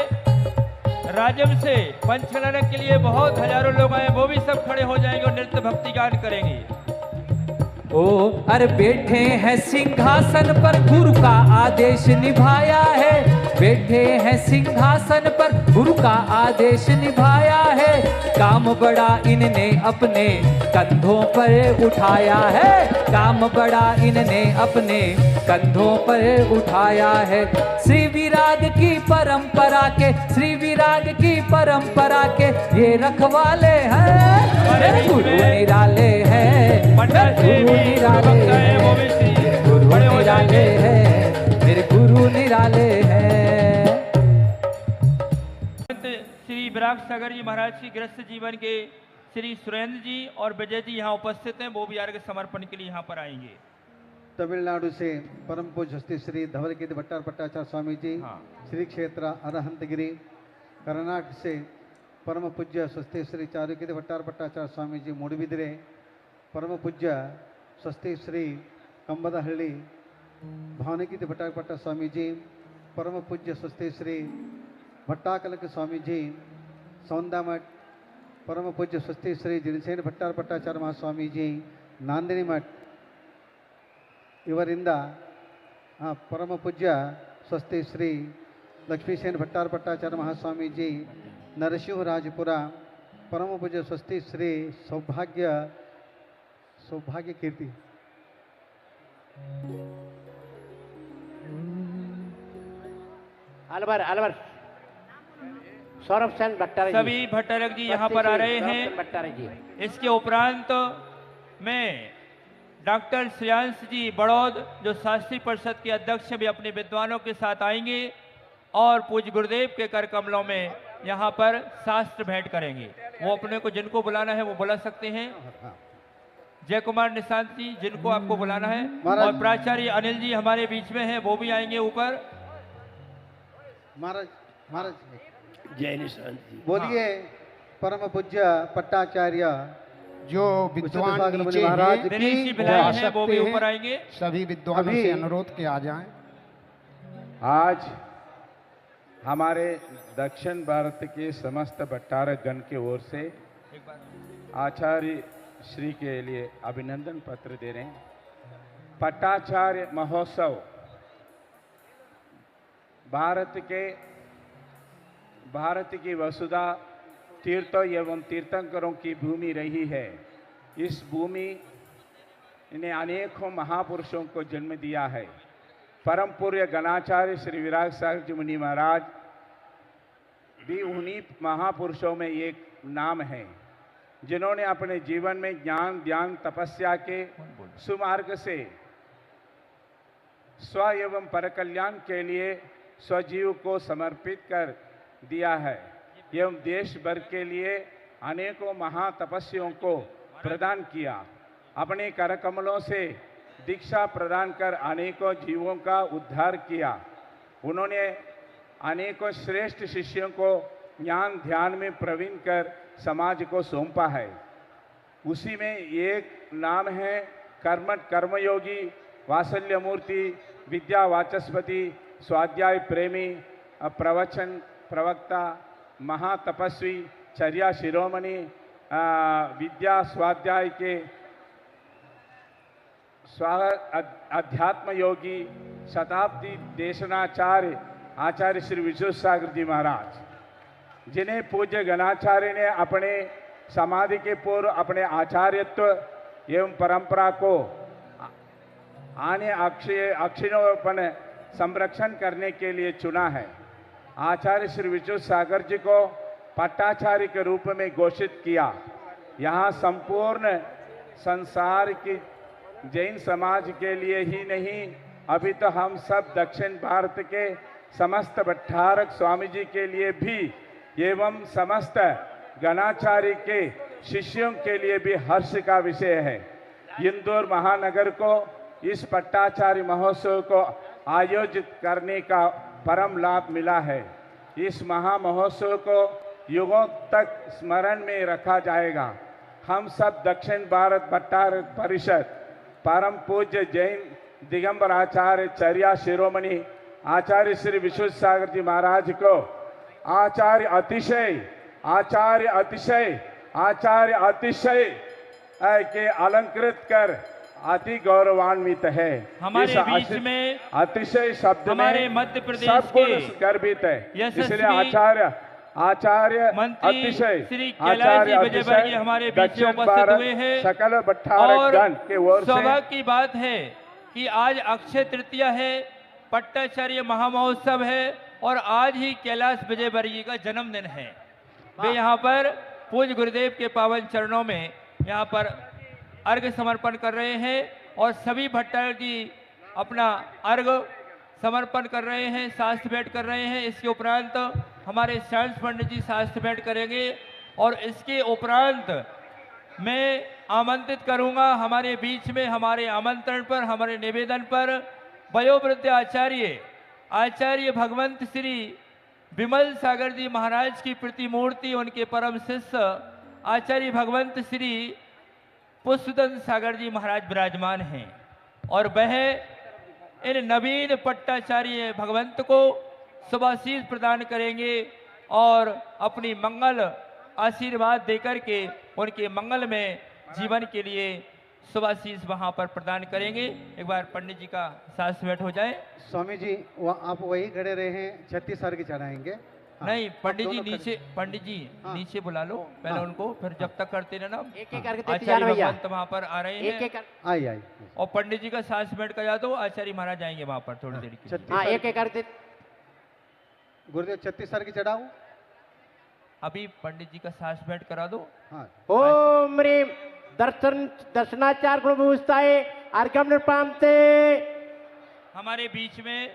राजम से पंचकलनक के लिए बहुत हजारों लोग आए, वो भी सब खड़े हो जाएंगे और नृत्य भक्ति गान करेंगे। ओ अरे बैठे हैं सिंहासन पर, गुरु का आदेश निभाया है, बैठे हैं सिंहासन पर, गुरु का आदेश निभाया है। काम बड़ा इनने अपने कंधों पर उठाया है, काम बड़ा इनने अपने कंधों पर उठाया है। श्री विराग की परंपरा के, श्री विराग की परंपरा के ये रखवाले हैं, गुरु निराले हैं, गुरु निराले हैं, गुरु निराले हैं, मेरे गुरु निराले हैं। श्री विराग सागर जी महाराज की गृहस्थ जीवन के श्री सुरेंद्र जी और विजय जी यहाँ उपस्थित हैं, वो भी अर्घ्य समर्पण के लिए यहाँ पर आएंगे। तमिलनाडु से परम पूज्य श्री धवलगिरि भट्टार भट्टाचार्य स्वामी जी, श्री क्षेत्र अरहंतगिरी। कर्नाटक से परम पूज्य स्वस्ति श्री चारुगिरि भट्टार भट्टाचार्य स्वामी जी मूडबिदिरे। परम पूज्य स्वस्ति श्री कंबदहಳ್ಳಿ भावनगिरि भट्टार भट्टाचार्य स्वामी जी। परम पूज्य स्वस्ति श्री भट्टाकलक स्वामी जी सौंदामठ। परम पूज्य स्वस्ति श्री जिनसेन भट्टार भट्टाचार्य महास्वामी जी नांदिनी मठ। ಇವರಿಂದ परम पूज्य स्वस्ति श्री लक्ष्मीसेन भट्टार भट्टाचार्य महास्वामी जी नरसिंहराजपुरा। परम पूज्य स्वस्ति श्री सौभाग्य कीर्ति। अलवर सौरभ सेन भट्टाचार्य सभी भट्टारक जी यहाँ पर आ रहे हैं। इसके उपरांत में डॉक्टर श्रेयांश जी बड़ौद जो शास्त्री परिषद के अध्यक्ष भी अपने विद्वानों के साथ आएंगे और पूज्य गुरुदेव के कर कमलों में यहाँ पर शास्त्र भेंट करेंगे। वो अपने को जिनको बुलाना है वो बुला सकते हैं। जय कुमार निशांत जी, जिनको आपको बुलाना है, महाराज। और प्राचार्य अनिल जी हमारे बीच में हैं, वो भी आएंगे ऊपर। महाराज महाराज जय निशांत जी। बोलिए परम पूज्य पट्टाचार्य जो विद्वान नीचे महाराज हैं, दिनेश जी की भिलाई आ हैं, वो भी सकते ऊपर हैं। आएंगे। सभी विद्वानों अभी- से अनुरोध के आ जाएं। आज हमारे दक्षिण भारत के समस्त भट्टारक गण की ओर से आचार्य श्री के लिए अभिनंदन पत्र दे रहे हैं। पट्टाचार्य महोत्सव भारत की वसुधा तीर्थों एवं तीर्थंकरों की भूमि रही है। इस भूमि ने अनेकों महापुरुषों को जन्म दिया है। परम पूज्य गणाचार्य श्री विराग सागर जी मुनि महाराज भी उन्हीं महापुरुषों में एक नाम है, जिन्होंने अपने जीवन में ज्ञान ध्यान तपस्या के सुमार्ग से स्व एवं पर कल्याण के लिए स्वजीव को समर्पित कर दिया है एवं देश भर के लिए अनेकों महातपस्वियों को प्रदान किया। अपने करकमलों से दीक्षा प्रदान कर अनेकों जीवों का उद्धार किया। उन्होंने अनेकों श्रेष्ठ शिष्यों को ज्ञान ध्यान में प्रवीण कर समाज को सौंपा है। उसी में एक नाम है कर्मठ कर्मयोगी वात्सल्य मूर्ति विद्या वाचस्पति स्वाध्याय प्रेमी प्रवचन प्रवक्ता महातपस्वी चर्या शिरोमणि विद्या स्वाध्याय के अध्यात्म योगी शताब्दी देशनाचार्य आचार्य श्री विश्व सागर जी महाराज, जिन्हें पूज्य गणाचार्य ने अपने समाधि के पूर्व अपने आचार्यत्व एवं परंपरा को आने अक्षिणोपन संरक्षण करने के लिए चुना है। आचार्य श्री विश्व सागर जी को पट्टाचार्य के रूप में घोषित किया। यहाँ संपूर्ण संसार की जैन समाज के लिए ही नहीं, अभी तो हम सब दक्षिण भारत के समस्त भट्टारक स्वामी जी के लिए भी एवं समस्त गणाचार्य के शिष्यों के लिए भी हर्ष का विषय है। इंदौर महानगर को इस पट्टाचार्य महोत्सव को आयोजित करने का परम लाभ मिला है। इस महा महोत्सव को युगों तक स्मरण में रखा जाएगा। हम सब दक्षिण भारत भट्टारक परिषद परम पूज्य जैन दिगंबर आचार्य चर्या शिरोमणि आचार्य श्री विश्व सागर जी महाराज को आचार्य अतिशय के अलंकृत कर अति गौरवान्वित है। हमारे इस बीच में अतिशय शब्द हमारे में मध्य प्रदेश सब के गर्भित है। यशस्वी इसलिए आचार्य मंत्री अतिशय श्री कैलाश जी विजयवर्गीय हमारे बीच में उपस्थित हुए हैं। सकल भट्टारक गण के ओर से सौभाग्य की बात है कि आज अक्षय तृतीया है, पट्टाचार्य महामहोत्सव है और आज ही कैलाश विजयवर्गीय का जन्मदिन है। वे यहाँ पर पूज्य गुरुदेव के पावन चरणों में यहाँ पर अर्घ समर्पण कर रहे हैं और सभी भट्टारक जी अपना अर्घ समर्पण कर रहे हैं, शास्त्र भेंट कर रहे हैं। इसके उपरांत हमारे शरण पंडित जी शास्त्र भेंट करेंगे और इसके उपरांत मैं आमंत्रित करूंगा हमारे बीच में हमारे आमंत्रण पर हमारे निवेदन पर वयोवृद्ध आचार्य भगवंत श्री विमल सागर जी महाराज की प्रतिमूर्ति उनके परम शिष्य आचार्य भगवंत श्री पुष्पदंत सागर जी महाराज विराजमान हैं और वह इन नवीन पट्टाचार्य भगवंत को शुभाशीष प्रदान करेंगे और अपनी मंगल आशीर्वाद देकर के उनके मंगल में जीवन के लिए शुभाशीष वहां पर प्रदान करेंगे। एक बार पंडित जी का शास्त्र भेंट हो जाए। स्वामी जी आप वही खड़े रहे, 36 अर्घ्य चढ़ाएंगे। नहीं पंडित जी नीचे, पंडित जी नीचे बुला लो पहले उनको, फिर जब तक करते रहना। आचार्य भगवंत वहां पर आ रहे हैं। आई और पंडित जी का सांस भेंट करा दो, आचार्य महाराज आएंगे वहां पर थोड़ी देर की। एक गुरुदेव 36 अर्घ्य चढ़ाओ। अभी पंडित जी का सांस भेंट करा दो। ओम ह्रीं दर्शनाचार्य गुरु भूषताए अर्घ्यम निर्पामते। हमारे बीच में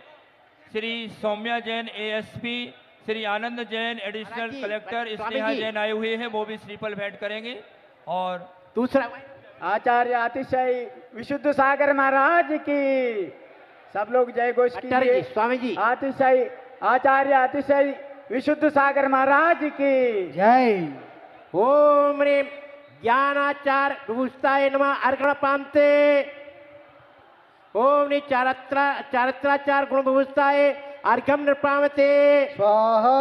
Shri Saumya Jain ASP, Shri Anand Jain additional collector, Sneha Jain आए हुए हैं, वो भी श्रीफल भेंट करेंगे। और दूसरा आचार्य अतिशय विशुद्ध सागर महाराज की सब लोग जय घोष कीजिए। स्वामी जी अतिशय आचार्य अतिशय विशुद्ध सागर महाराज की जय। ओम ह्रीं ज्ञानाचार विभूषिताय नमः अर्घण पामते। ओम नी चारित्राचार गुण विभूषिताय अर्घम निर्पामते स्वाहा।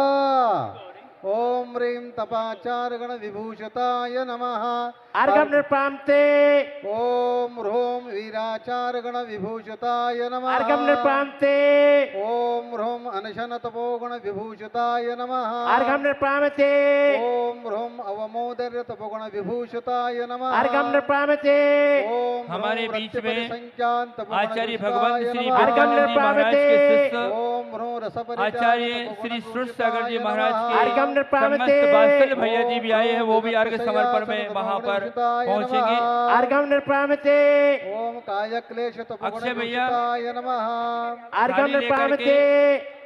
ओम ह्रीं तपाचार गण विभूषिताय नमः अर्घम निर्पामते। ओम ह्रों वीराचार गण विभूषिताय नमः अर्घम निर्पामते। ओम ह्रों अनशन तपोगुण विभूषिताय नमः अर्घम निर्पामते। ओम ह्रों अवमोदर्य तपोगुण विभूषिताय नमः अर्घम निर्पामते। ओम हमारे बीच में संख्यान आचार्य भगवंत श्री विद्यानंद जी महाराज के शिष्य ओम ह्रों रसपरित्याग आचार्य श्री सुर सागर जी महाराज अर्घम के निर्पामते। समस्त बात्सल भैया जी भी आए हैं, वो भी अर्घ समर्पण में वहां पर पहुंचेंगे। अर्घम निर्पामते। ओम काय क्लेश अक्षय भैया नमः अर्घम निर्पामते।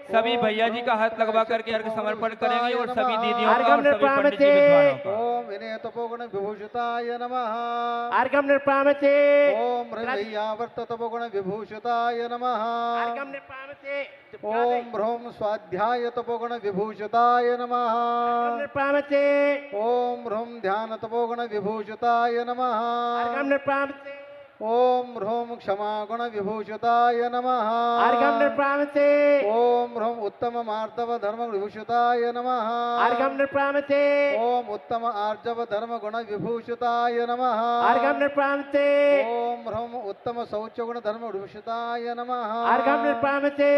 सभी भैया जी का हाथ लगवा करके अर्घ समर्पण करेंगे और सभी दीदियों का अर्घम और सभी पंडित जी विद्वानों का। ओम विनय तपोगुण विभूषिताय नमः अर्घम निर्पामते। ओम हृदयावर्त तपोगुण विभूषिताय नमः अर्घम निर्पामते। ओम ह्रों स्वाध्याय तपोगुण विभूषिताय नमः निर्पामते। ओम ह्रों ध्यान तपोगुण विभूषिताय नमः अर्घम निर्पामते। ओम ह्रों क्षमा गुण विभूषिताय नमः अर्घम निर्पामते। ओम ह्रों उत्तम मार्दव धर्म विभूषिताय नमः अर्घम निर्पामते। ओम उत्तम आर्जव धर्म गुण विभूषिताय नमः अर्घम निर्पामते। ओम ह्रों उत्तम शौच गुण धर्म विभूषिताय नमः अर्घम निर्पामते।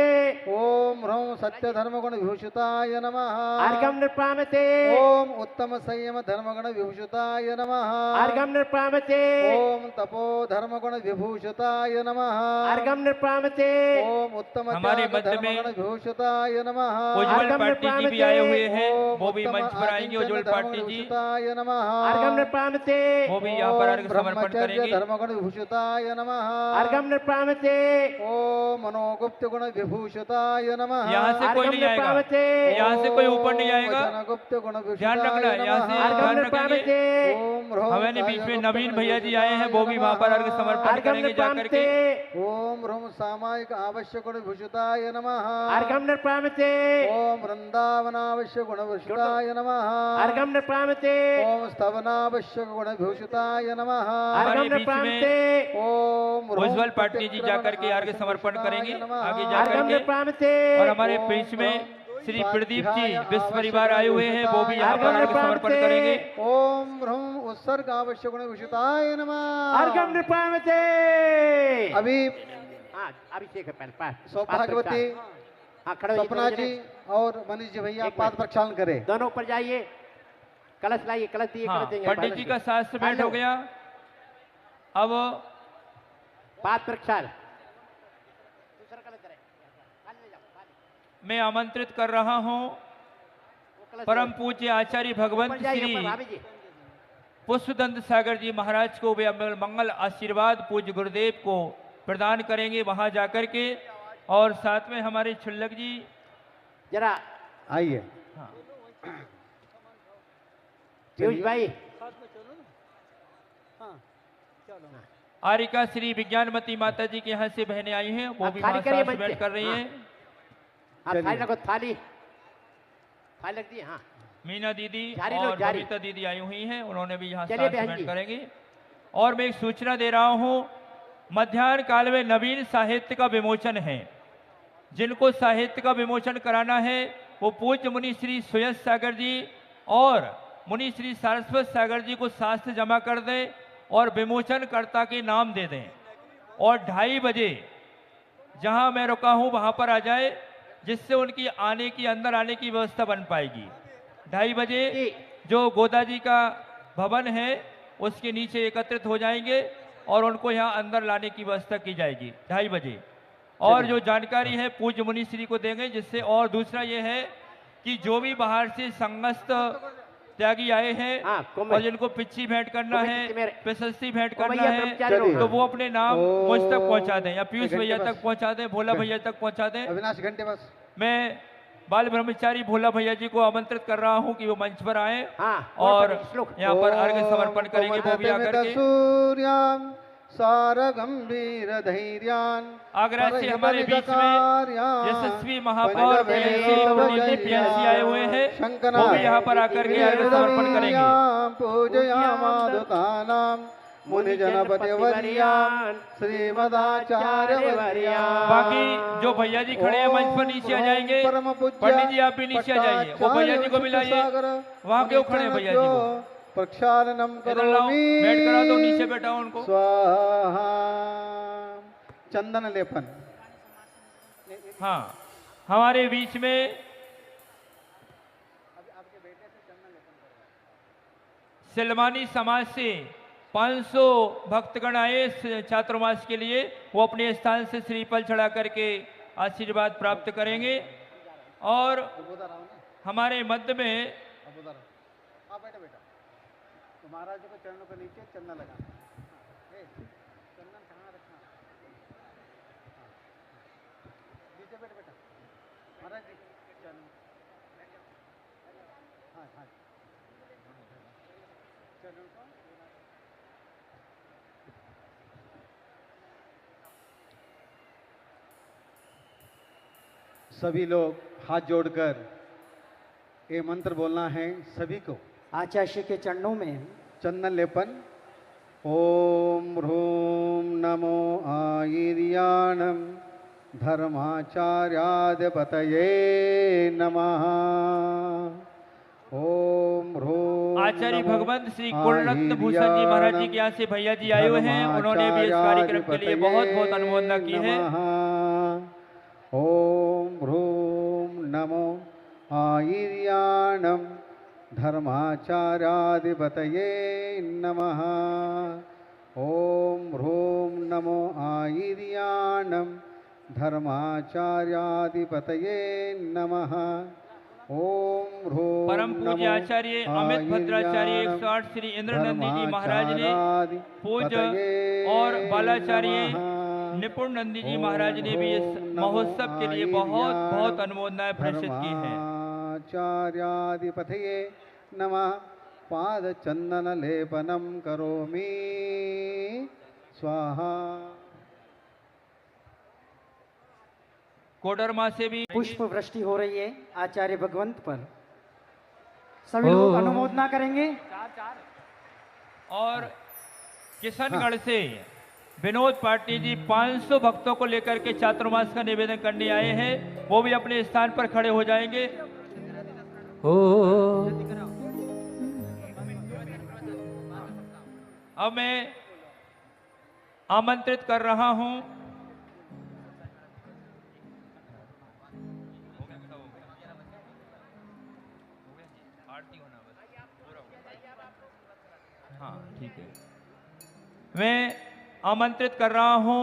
ओम ह्रों सत्य धर्म गुण विभूषिताय नमः अर्घम निर्पामते। ओम उत्तम संयम धर्म गुण विभूषिताय नमः अर्घम निर्पामते। ओम तपो धर्म गुण विभूषिताय नमः अर्घम निर्पामते। ओम उत्तम हमारे त्याग मध्य धर्म में गुण विभूषिताय नमः उज्ज्वल पाटिल जी भी आए हुए हैं, वो भी मंच पर आएंगे। उज्ज्वल पाटिल जी विभूषिताय नमः अर्घम निर्पामते। वो भी यहाँ पर अर्घ समर्पण करेंगे। धर्म गुण विभूषिताय नमः अर्घम निर्पामते। ओम मनोगुप्त गुण विभूषिताय नमः यहाँ से कोई नहीं आएगा, यहाँ से कोई ऊपर नहीं आएगा, गुप्त गुण ध्यान रखना, यहाँ से ध्यान रखेंगे। हमारे बीच में नवीन भैया जी आए हैं, वो भी वहाँ पर अर्घ समर्पण करेंगे जाकर के। ओम ह्रों सामायिक आवश्यक गुण विभूषिताय नमः अर्घम निर्पामते। ओम वृंदावनावश्यक गुण विभूषिताय नमः अर्घम निर्पामते। ओम स्तवनावश्यक गुण विभूषिताय नमः अर्घम निर्पामते। ओम उज्ज्वल पाटिल जी जाकर के अर्घ समर्पण करेंगे आगे जाकर अर्घम के। निर्पामते। और हमारे बीच में श्री प्रदीप जी विश्व परिवार आए हुए हैं, वो भी यहाँ पर अर्घ समर्पण करेंगे। ओम ह्रों उत्सर्ग आवश्यक गुण विभूषिताय नमः अर्घम निर्पामते। अभी अभिषेक है पहले पास सौभाग्यवती सपना जी और मनीष जी भैया पाद प्रक्षालन करें। दोनों ऊपर जाइए, कलश लाइए, कलश दिए, हाँ, कलश देंगे। पंडित जी का शास्त्र भेंट हो गया। अब पाद प्रक्षालन मैं आमंत्रित कर रहा हूं परम पूज्य आचार्य भगवंत श्री पुष्पदंत सागर जी महाराज को वे मंगल आशीर्वाद पूज्य गुरुदेव को प्रदान करेंगे वहां जाकर के। और साथ में हमारे छुल्लक जी जरा आइए। पीयूष भाई आरिका श्री विज्ञानमती माता जी के यहाँ से बहनें आई हैं, वो भी वहां शास्त्र भेंट कर रही हैं। थाली रखो, थाली रख दी। हाँ, मीना दीदी जारी और जारी। बबीता दीदी आई हुई हैं, उन्होंने भी यहाँ चलिए शास्त्र बहन भेंट जी। करेंगे। और मैं एक सूचना दे रहा हूँ, मध्याह्न काल में नवीन साहित्य का विमोचन है। जिनको साहित्य का विमोचन कराना है वो पूज्य मुनि श्री सुयस सागर जी और मुनि श्री सारस्वत सागर जी को शास्त्र जमा कर दें और विमोचनकर्ता के नाम दे दें। और 2:30 बजे जहां मैं रुका हूं वहां पर आ जाए, जिससे उनकी आने की अंदर आने की व्यवस्था बन पाएगी। 2:30 बजे जो गोदा जी का भवन है उसके नीचे एकत्रित हो जाएंगे और उनको यहाँ अंदर लाने की व्यवस्था की जाएगी 2:30 बजे। और जो जानकारी है पूज्य मुनि श्री को देंगे, जिससे। और दूसरा ये है कि जो भी बाहर से संगस्त त्यागी आए हैं और जिनको पिच्ची भेंट करना है, प्रशस्ति भेंट करना है, तो वो अपने नाम मुझ तक पहुंचा दें या पीयूष भैया तक पहुंचा दें, भोला भैया तक पहुंचा दें। अविनाश घंटे बस। मैं बाल ब्रह्मचारी भोला भैया जी को आमंत्रित कर रहा हूं कि वो मंच पर आए और यहाँ पर अर्घ्य समर्पण करेंगे। वो भी आकर के सूर्याम सार गंभीर धैर्यान आगरा से हमारे बीच में यशस्वी महापौर प्रियंसी आए हुए हैं, वो भी यहाँ पर आकर के अर्घ्य समर्पण करेंगे। पूजयामादुतानाम मुनि जनपति वर्यान श्रीमदाचार्य वर्यान। बाकी जो भैया जी खड़े हैं मंच पर नीचे आ जाएंगे। पंडित जी आप भी नीचे आ जाइए, वो भैया जी को मिलाइए। वहाँ क्यों खड़े हैं भैया जी को? प्रक्षालनम करोमि। बैठ करा दो, नीचे बैठा उनको। स्वाहा। चंदन लेपन। हाँ, हमारे बीच में सिलवानी समाज से 500 भक्तगण आए चातुर्मास के लिए। वो अपने स्थान से श्रीफल चढ़ा करके आशीर्वाद प्राप्त करेंगे। और हमारे मध्य में महाराज के चरणों के नीचे चंदन लगाना। चंदन कहाँ रखना? नीचे बैठ बेटा। महाराज जी चरण। हाँ हाँ। चरण को सभी लोग हाथ जोड़कर ये मंत्र बोलना है सभी को। आचार्य के चरणों में चंदन लेपन। ओम ह्रूम नमो आयर्याणम धर्माचार्याधिपतये नमः। ओम ह्रूम आचार्य भगवंत श्री कुलरत्न भूषण जी महाराज जी के यहाँ से भैया जी आए हुए हैं। उन्होंने भी इस कार्यक्रम के लिए बहुत बहुत अनुमोदना की है। ओम ह्रूम नमो आयर्याणम धर्माचार्याधिपतये नमः। ओम ह्रूम नमो आयर्याणम धर्माचार्याधिपतये नमः। ओम ह्रूम परम पूज्य आचार्य अमित भद्राचार्य 108 श्री इंद्रनंदी जी महाराज ने पूज्य और बालाचार्य निपुण नंदी जी महाराज ने भी इस महोत्सव के लिए बहुत बहुत अनुमोदनाएं प्रेषित की हैं। आचार्याधिपतये नमः। पाद चंदन लेपनम करोमि स्वाहा। कोडरमा से भी पुष्प वृष्टि हो रही है आचार्य भगवंत पर। सभी लोग अनुमोदना करेंगे। और किशनगढ़ से विनोद पाटिल जी 500 भक्तों को लेकर के चातुर्मास का निवेदन करने आए हैं। वो भी अपने स्थान पर खड़े हो जाएंगे। अब मैं आमंत्रित कर रहा हूं हाँ ठीक है, मैं आमंत्रित कर रहा हूं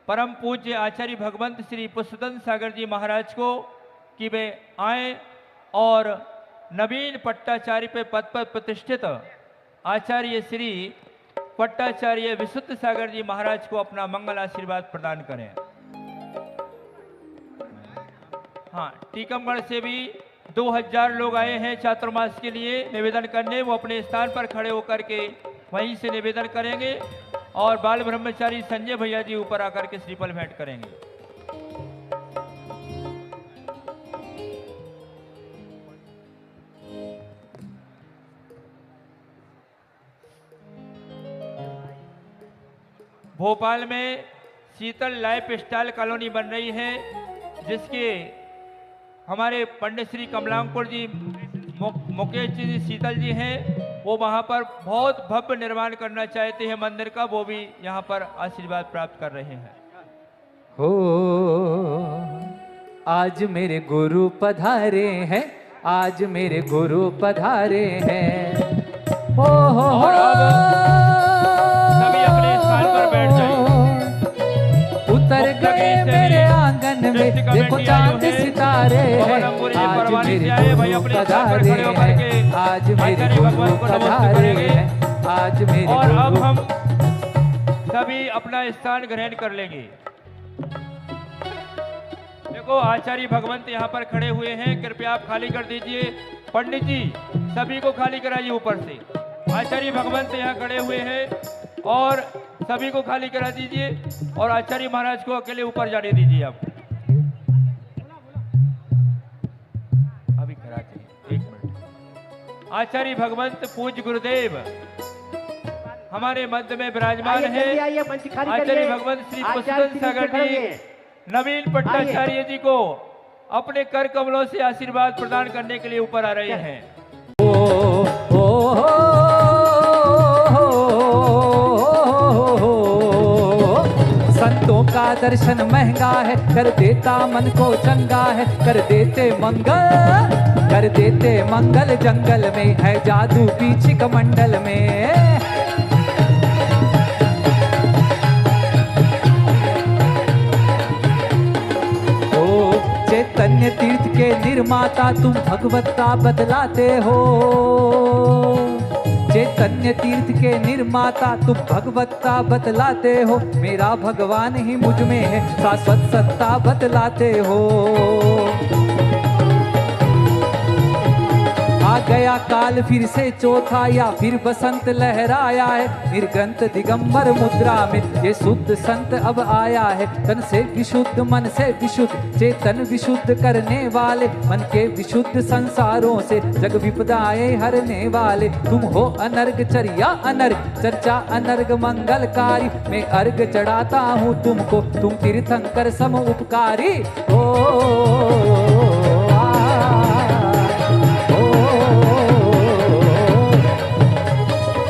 परम पूज्य आचार्य भगवंत श्री पुष्पदंत सागर जी महाराज को कि वे आए और नवीन पट्टाचार्य पे पद पर प्रतिष्ठित आचार्य श्री पट्टाचार्य विशुद्ध सागर जी महाराज को अपना मंगल आशीर्वाद प्रदान करें। हाँ, टीकमगढ़ से भी 2000 लोग आए हैं चातुर्मास के लिए निवेदन करने। वो अपने स्थान पर खड़े होकर के वहीं से निवेदन करेंगे और बाल ब्रह्मचारी संजय भैया जी ऊपर आकर के श्रीफल भेंट करेंगे। भोपाल में शीतल लाइफ स्टाइल कॉलोनी बन रही है, जिसके हमारे पंडित श्री कमलांकुर जी मुकेश जी शीतल जी हैं। वो वहाँ पर बहुत भव्य निर्माण करना चाहते हैं मंदिर का। वो भी यहाँ पर आशीर्वाद प्राप्त कर रहे हैं। हो आज मेरे गुरु पधारे हैं, आज मेरे गुरु पधारे हैं। हो सभी अपने स्थान पर बैठ जाइए। उतर गए मेरे आंगन में देखो चांद सितारे हैं। आज मेरे गुरु पधारे हैं, आज मेरे गुरु पधारे हैं, आज मेरे और अब गुरु। हम सभी अपना स्थान ग्रहण कर लेंगे। देखो आचार्य भगवंत यहाँ पर खड़े हुए हैं, कृपया आप खाली कर दीजिए। पंडित जी सभी को खाली कराइए ऊपर से। आचार्य भगवंत यहाँ खड़े हुए हैं और सभी को खाली करा दीजिए और आचार्य महाराज को अकेले ऊपर जाने दीजिए। आप अभी करा दीजिए, 1 मिनट। आचार्य भगवंत पूज्य गुरुदेव हमारे मध्य में विराजमान है। आचार्य भगवंत श्री पुष्पन सागर जी नवीन पट्टाचार्य जी को अपने कर कमलों से आशीर्वाद प्रदान करने के लिए ऊपर आ रहे हैं। संतों का दर्शन महंगा है, कर देता मन को चंगा है, कर देते मंगल जंगल में है जादू पीछे कमंडल में। चैतन्य तीर्थ के निर्माता तुम भगवत्ता बदलाते हो। चैतन्य तीर्थ के निर्माता तुम भगवत्ता बदलाते हो। मेरा भगवान ही मुझ में है, शाश्वत सत्ता बदलाते हो। आ गया काल फिर से चौथा या फिर बसंत लहराया है। निर्गंत दिगंबर मुद्रा में ये शुद्ध संत अब आया है। तन से विशुद्ध मन से विशुद्ध चेतन विशुद्ध करने वाले, मन के विशुद्ध संसारों से जग विपदाएं हरने वाले। तुम हो अनर्ग चर्या अनर्ग चर्चा अनर्ग मंगलकारी। मैं अर्घ चढ़ाता हूँ तुमको, तुम तीर्थंकर सम उपकारी।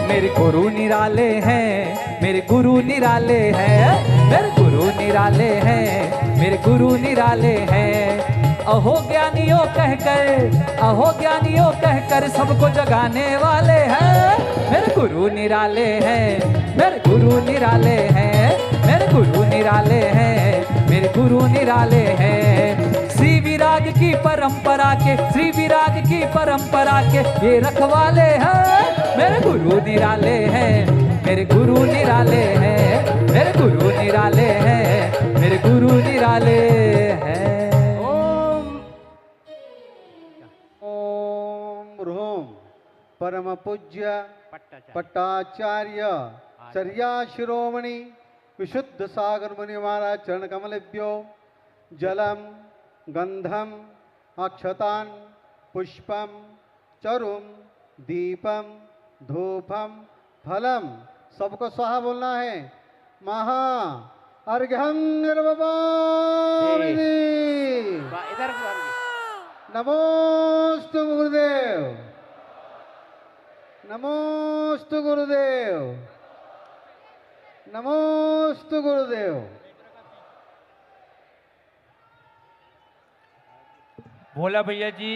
मेरे गुरु निराले हैं, मेरे गुरु निराले हैं, मेरे गुरु निराले हैं, मेरे गुरु निराले हैं। अहो ज्ञानियों कहकर, अहो ज्ञानियों कहकर सबको जगाने वाले हैं। मेरे गुरु निराले हैं, मेरे गुरु निराले हैं, मेरे गुरु निराले हैं, मेरे गुरु निराले हैं। श्री विराग की परंपरा के, श्री विराग की परंपरा के ये रखवाले हैं। मेरे गुरु निराले हैं, मेरे गुरु निराले हैं, मेरे गुरु निराले हैं, मेरे गुरु निराले हैं। ओम ह्रूम परम पूज्य पट्टाचार्य चर्या शिरोमणि विशुद्ध सागर मुनि महाराज चरण कमलेभ्यो जलम गंधम अक्षतान पुष्पम चरुम दीपम धूपम फलम सबको स्वाहा बोलना है। महा अर्घ्यं निर्वपामिनी। नमोस्तु गुरुदेव, नमोस्तु गुरुदेव, नमोस्तु गुरुदेव। भोला भैया जी,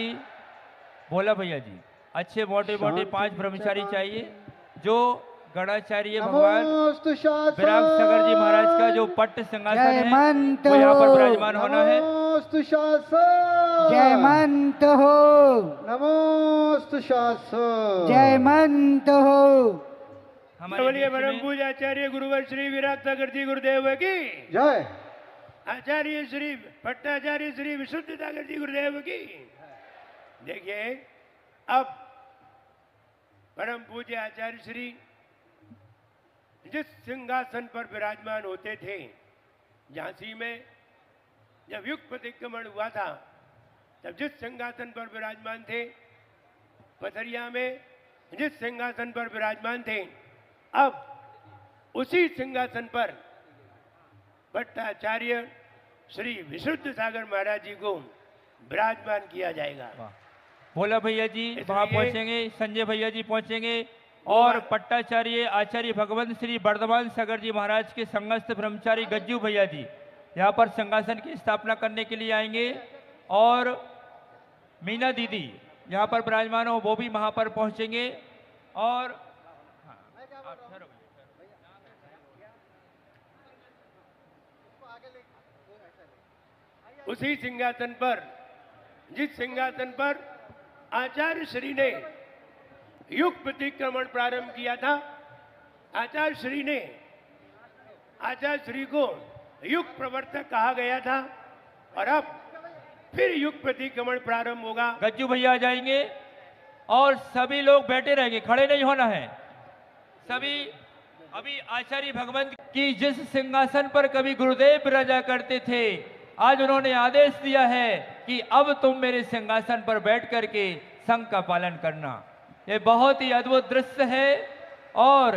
भोला भैया जी, अच्छे मोटे मोटे 5 ब्रह्मचारी चाहिए जो गणाचार्य भगवान विराग सागर जी महाराज का जो पट्ट सिंहासन है वो यहाँ पर विराजमान होना है। जय मंत हो, नमोस्तु शासन, जय मंत हो। बोलिए परम पूज्य आचार्य गुरुवर श्री विराग सागर जी गुरुदेव की जय। आचार्य श्री भट्टाचार्य श्री विशुद्ध सागर जी गुरुदेव की। देखिए अब परम पूज्य आचार्य श्री जिस सिंहासन पर विराजमान होते थे, झांसी में जब युग प्रतिक्रमण हुआ था तब जिस सिंहासन पर विराजमान थे, पथरिया में जिस सिंहासन पर विराजमान थे, अब उसी सिंहासन पर भट्टाचार्य श्री विशुद्ध सागर महाराज जी को विराजमान किया जाएगा। भोला भैया जी वहां पहुंचेंगे, संजय भैया जी पहुंचेंगे और पट्टाचार्य आचार्य भगवंत श्री वर्धमान सागर जी महाराज के संगस्थ ब्रह्मचारी गज्जू भैया जी यहाँ पर सिंहासन की स्थापना करने के लिए आएंगे और मीना दीदी यहाँ पर विराजमान हो वो भी वहां पर पहुंचेंगे। और उसी सिंहासन पर, जिस सिंहासन पर आचार्य श्री ने युग प्रतिक्रमण प्रारंभ किया था, आचार्य श्री ने, आचार्य श्री को युग प्रवर्तक कहा गया था और अब फिर युग प्रतिक्रमण प्रारंभ होगा। गज्जू भैया आ जाएंगे और सभी लोग बैठे रहेंगे, खड़े नहीं होना है सभी। अभी आचार्य भगवंत की जिस सिंहासन पर कभी गुरुदेव विराजा करते थे, आज उन्होंने आदेश दिया है कि अब तुम मेरे सिंहासन पर बैठ करके संघ का पालन करना। ये बहुत ही अद्भुत दृश्य है और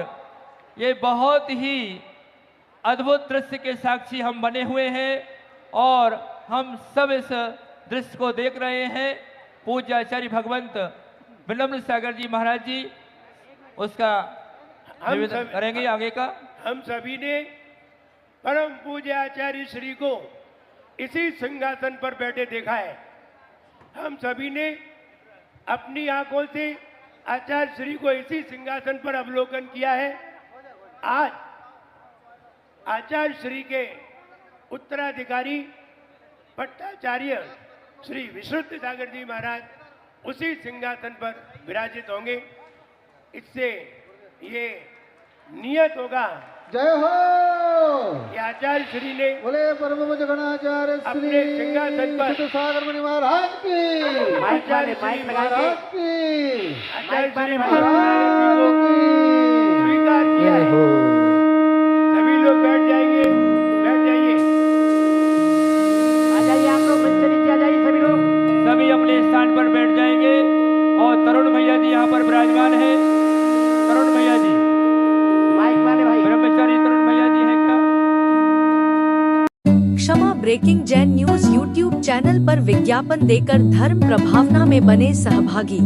ये बहुत ही अद्भुत दृश्य के साक्षी हम बने हुए हैं और हम सब इस दृश्य को देख रहे हैं। पूज्य आचार्य भगवंत विनम्र सागर जी महाराज जी उसका निवेदन करेंगे आगे का। हम सभी ने परम पूज्य आचार्य श्री को इसी सिंहासन पर बैठे देखा है। हम सभी ने अपनी आंखों से आचार्य श्री को इसी सिंहासन पर अवलोकन किया है। आज आचार्य श्री के उत्तराधिकारी पट्टाचार्य श्री विशुद्ध सागर जी महाराज उसी सिंहासन पर विराजित होंगे। इससे ये नियत होगा जय हो कि आचार्य श्री ने बोले परम पूज्य गणाचार्य अपने सिंहासन पर विशुद्ध सागर मुनि महाराज की आचार्य श्री महाराज की आचार्य श्री महाराज को स्वीकार किया है। सभी लोग बैठ जाइए, बैठ जाइए। आ जाइए आप लोग, मंच नीचे आ जाइए सभी लोग। सभी अपने स्थान पर बैठ जाएंगे और तरुण भैया जी यहाँ पर विराजमान है। तरुण भैया जी माइक वाले भाई, ब्रह्मचारी तरुण भैया जी हैं क्या? Kshama breaking Jain news YouTube channel पर विज्ञापन देकर धर्म प्रभावना में बने सहभागी।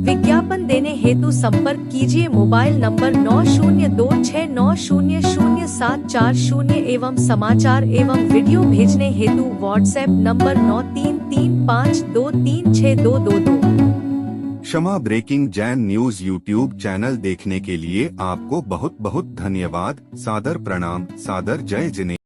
विज्ञापन देने हेतु संपर्क कीजिए मोबाइल नंबर 9026900740 एवं समाचार एवं वीडियो भेजने हेतु WhatsApp number 9335236222। Kshama breaking Jain news YouTube channel देखने के लिए आपको बहुत बहुत धन्यवाद। सादर प्रणाम, सादर जय जिने।